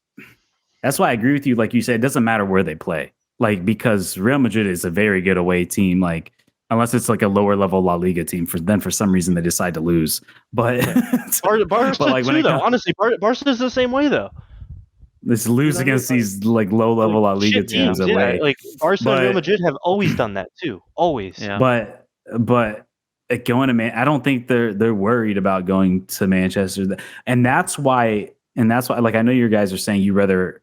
that's why I agree with you. Like you said, it doesn't matter where they play. Like, because Real Madrid is a very good away team. Like, unless it's like a lower level La Liga team, for some reason they decide to lose. But Barca like, when too, it though. comes- Honestly, Barca's the same way though. let's lose against these like low level La Liga Shit teams yeah. away. Like Barca and Real But- Madrid have always done that too. Always. Yeah. But going to I don't think they're worried about going to Manchester, and that's why like I know you guys are saying you rather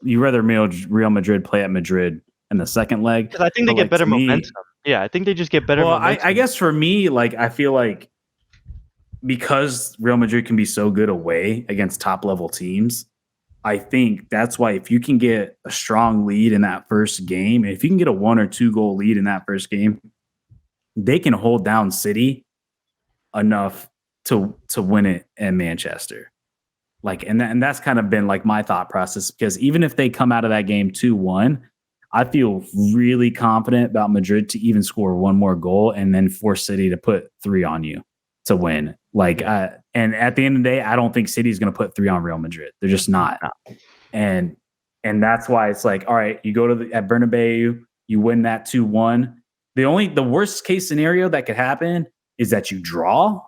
Real Madrid play at Madrid in the second leg. Because I think they But, get like, better to me- momentum. Yeah, I think they just get better Well, momentum. I guess for me, like I feel like because Real Madrid can be so good away against top level teams, I think that's why if you can get a strong lead in that first game, if you can get a 1 or 2 goal lead in that first game, they can hold down City enough to win it in Manchester. Like, and that's kind of been like my thought process, because even if they come out of that game 2-1, I feel really confident about Madrid to even score 1 more goal and then force City to put 3 on you to win. Like, and at the end of the day, I don't think City's going to put 3 on Real Madrid. They're just not. And that's why it's like, all right, you go to at Bernabeu, you win that 2-1. The worst case scenario that could happen is that you draw.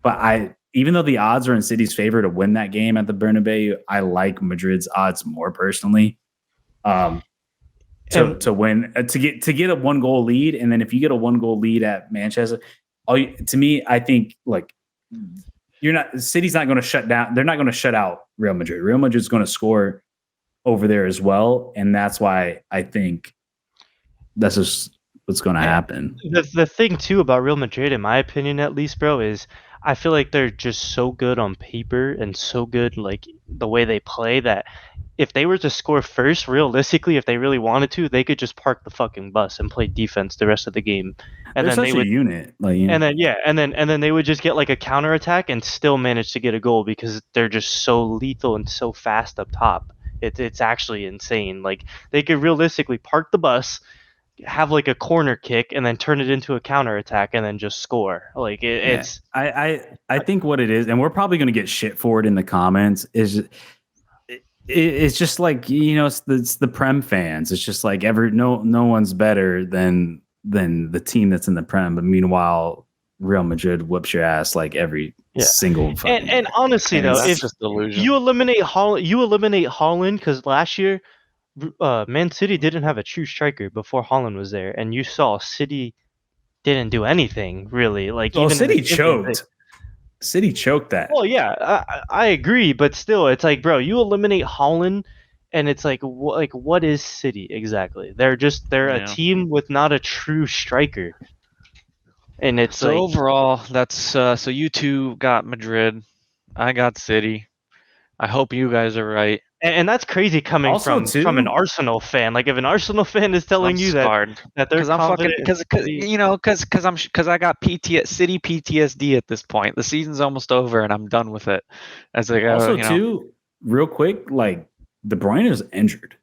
But even though the odds are in City's favor to win that game at the Bernabeu, I like Madrid's odds more personally. To win, to get a 1 goal lead, and then if you get a 1 goal lead at Manchester, to me, I think like City's not going to shut down. They're not going to shut out Real Madrid. Real Madrid's going to score over there as well, and that's why I think that's just what's going to happen. The thing too about Real Madrid, in my opinion at least, bro, is I feel like they're just so good on paper and so good like the way they play that if they were to score first, realistically, if they really wanted to, they could just park the fucking bus and play defense the rest of the game. And They're then such they would a unit, like, and then they would just get like a counterattack and still manage to get a goal because they're just so lethal and so fast up top. It's actually insane. Like they could realistically park the bus, have like a corner kick, and then turn it into a counterattack and then just score. Like it's I think what it is, and we're probably going to get shit for it in the comments, is it's just like, you know, it's the Prem fans. It's just like no one's better than the team that's in the Prem, but meanwhile Real Madrid whoops your ass like every single fucking and honestly though, that's if just delusion. you eliminate Holland because last year Man City didn't have a true striker before Holland was there, and you saw City didn't do anything really. Like well, even City choked. City choked that. Well, yeah, I agree, but still, it's like, bro, you eliminate Holland, and it's like, what is City exactly? They're a team with not a true striker, and it's so like, overall, that's so you two got Madrid, I got City. I hope you guys are right. and that's crazy coming Also, from an Arsenal fan. Like, if an Arsenal fan is telling I'm you scarred. that they're confident, because I got City PTSD at this point. The season's almost over and I'm done with it. As like Also, you know, too, real quick, like De Bruyne is injured.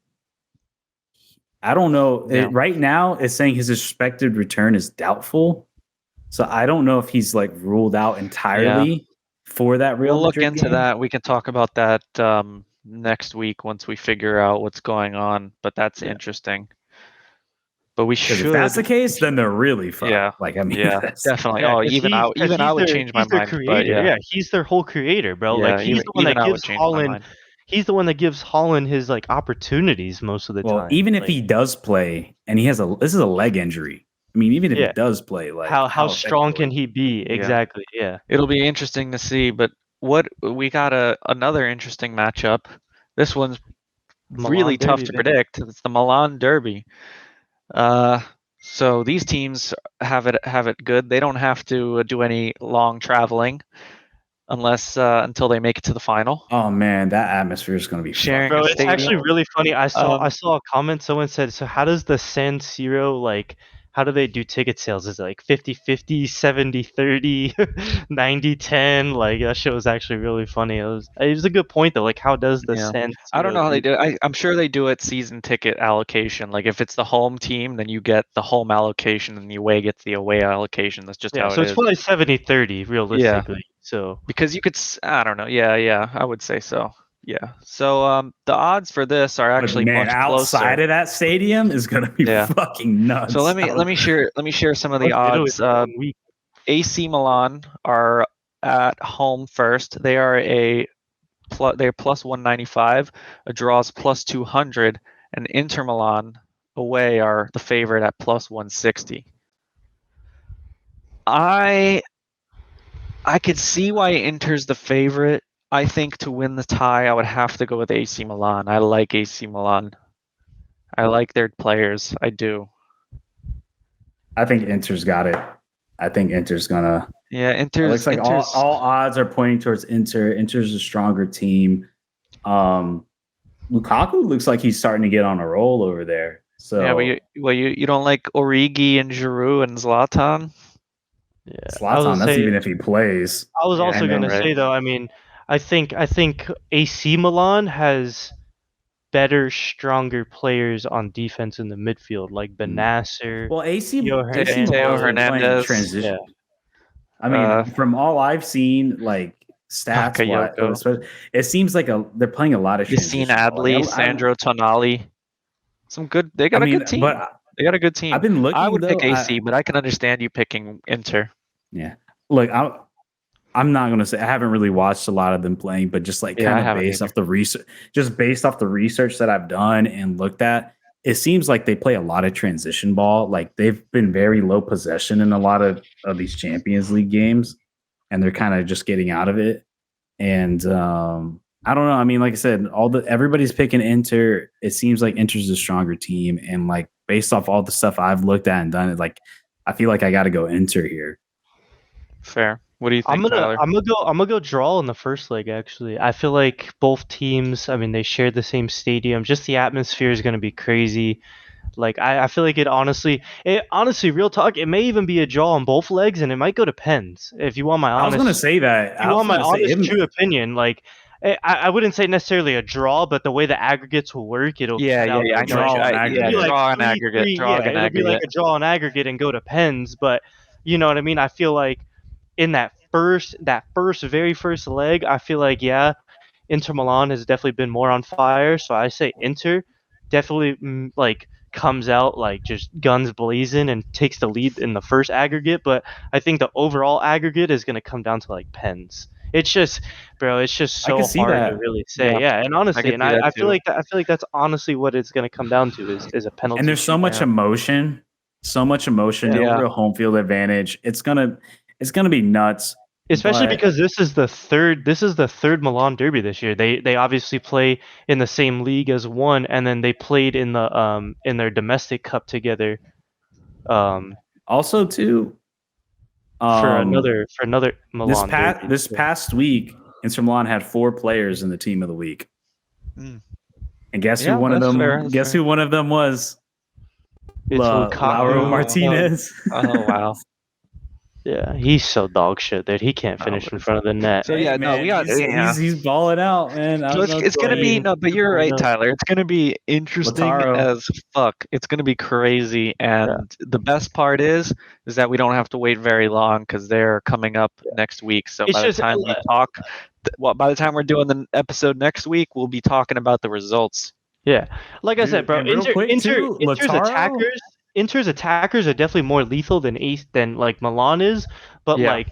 I don't know. Yeah. Right now, it's saying his expected return is doubtful. So I don't know if he's like ruled out entirely for that Real We'll look Madrid into game. that. We can talk about that next week once we figure out what's going on. But that's interesting. But we Because should. if that's the case, then they're really fucked. Yeah. Like, I mean, Yeah, that's- definitely. Yeah, Oh, 'cause even I would their- change my he's their mind. creator. But yeah, He's their whole creator, bro. yeah, Like he's the one that I would gives change my Holland. mind. He's the one that gives Holland his like opportunities most of the well, time. even if Like, he does play, and he has this is a leg injury. I mean, even if Yeah. he does play, like how strong effectively- can he be? Exactly. Yeah. It'll be interesting to see. But what we got another interesting matchup. This one's really Milan tough Derby, to baby. predict. It's the Milan Derby. So these teams have it good. They don't have to do any long traveling unless until they make it to the final. Oh man, that atmosphere is going to be Sharing fucking Bro, a it's actually stadium. really funny. I Um, saw a comment. Someone said, "So how does the San Siro like? How do they do ticket sales? Is it like 50-50, 70-30, 90-10?" Like that shit was actually really funny. It was a good point though. Like how does the Yeah. San Siro I don't know how they do it. I'm sure they do it season ticket allocation. Like if it's the home team, then you get the home allocation and the away gets the away allocation. That's just Yeah, how so it it's is. probably 70-30 realistically. So Because you could, I don't know. Yeah, I would say so. Yeah. So the odds for this are But actually man, much outside closer. of that stadium is going to be Yeah. fucking nuts. So let me share some of the Italy odds. for 1 week. AC Milan are at home first. They are they're plus 195. A draw is plus 200, and Inter Milan away are the favorite at plus 160. I could see why Inter's the favorite. I think to win the tie, I would have to go with AC Milan. I like AC Milan. I like their players. I do. I think Inter's got it. I think Inter's gonna. Yeah, It Inter's. looks like Inter's all odds are pointing towards Inter. Inter's a stronger team. Lukaku looks like he's starting to get on a roll over there. So yeah, but you don't like Origi and Giroud and Zlatan? Yeah. Zlatan, that's even if he plays. I was Yeah, I also know, gonna right? say though, I mean, I think AC Milan has better, stronger players on defense in the midfield, like Benasser. Well, AC Theo Milan's Hernandez. Theo playing Hernandez. transition. Yeah. I mean, from all I've seen, like stats, Bakayoko. it seems like they're playing a lot of Yassine transition ball. Adli, Like, Sandro Tonali. Some good. They got a good team. But They got a good team. I've been looking. I would though, pick AC, but I can understand you picking Inter. Yeah. Look, I'm not gonna say I haven't really watched a lot of them playing, but just like Yeah, I kind of haven't based either. off the research that I've done and looked at, it seems like they play a lot of transition ball. Like they've been very low possession in a lot of these Champions League games, and they're kind of just getting out of it. And I don't know. I mean, like I said, everybody's picking Inter. It seems like Inter's a stronger team, and like based off all the stuff I've looked at and done, it like I feel like I got to go Inter here. Fair. What do you think, Tyler? I'm gonna go draw in the first leg. Actually, I feel like both teams. I mean, they share the same stadium. Just the atmosphere is gonna be crazy. Like I feel like it honestly, real talk. It may even be a draw on both legs, and it might go to pens. If you want my honest, I was going to say that. if you want my honest, true opinion, like I wouldn't say necessarily a draw, but the way the aggregates will work, it'll Yeah, cut out I the know. draw draw. on aggregate. Yeah, It'll be draw an 3-3, aggregate. Draw an it'll be aggregate. like a draw on aggregate and go to pens. But you know what I mean? I feel like in that very first leg, I feel like Inter Milan has definitely been more on fire. So I say Inter definitely like comes out like just guns blazing and takes the lead in the first aggregate. But I think the overall aggregate is going to come down to like pens. It's just, bro, it's just so can see hard that. to really say. Yeah. Yeah, and honestly, can and see that I feel too. like that's honestly what it's going to come down to is a penalty. And there's so much emotion, no Yeah. real home field advantage. It's gonna be nuts. Especially but- because this is the third Milan derby this year. They obviously play in the same league as one, and then they played in the in their domestic cup together. Also, too, For another Milan derby. this past week, Inter Milan had 4 players in the team of the week. Mm. And guess Yeah, who one of that's them? fair, that's fair. Who one of them was? It's Lauro Lukaku. Martinez. Oh wow. Yeah, he's so dog shit that he can't finish in front of the net. So yeah, no, we got he's balling out, man. I So don't know it's what gonna to be say. no, but you're I right, know. Tyler. It's gonna be interesting Lautaro. as fuck. It's gonna be crazy, and the best part is that we don't have to wait very long because they're coming up next week. So It's by the just- time we talk, by the time we're doing the episode next week, we'll be talking about the results. Yeah, like I Dude, said, bro, and real quick, too, Inter's Lautaro- Inter's attackers are definitely more lethal than like Milan is, but Yeah. like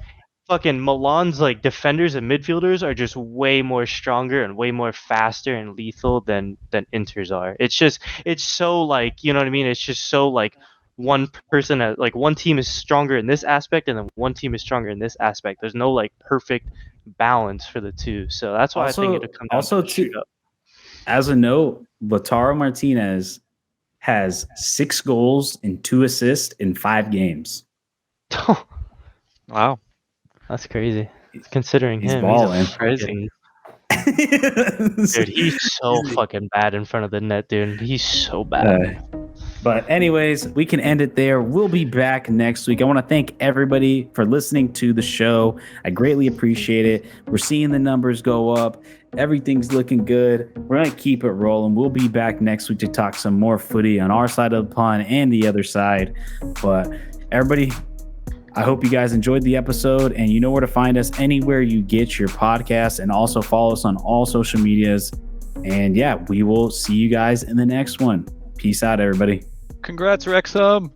fucking Milan's like defenders and midfielders are just way more stronger and way more faster and lethal than Inter's are. It's so like, you know what I mean? It's just so like one person like one team is stronger in this aspect and then one team is stronger in this aspect. There's no like perfect balance for the two. So that's why I think it'll come down to a shootout. As a note, Lautaro Martinez has 6 goals and 2 assists in 5 games. Wow. That's crazy. Considering He's him, balling. he's crazy. Dude, he's so fucking bad in front of the net, dude. He's so bad. But anyways, we can end it there. We'll be back next week. I want to thank everybody for listening to the show. I greatly appreciate it. We're seeing the numbers go up. Everything's looking good. We're going to keep it rolling. We'll be back next week to talk some more footy on our side of the pond and the other side. But everybody, I hope you guys enjoyed the episode, and you know where to find us anywhere you get your podcasts, and also follow us on all social medias. And yeah, we will see you guys in the next one. Peace out, everybody. Congrats, Wrexham.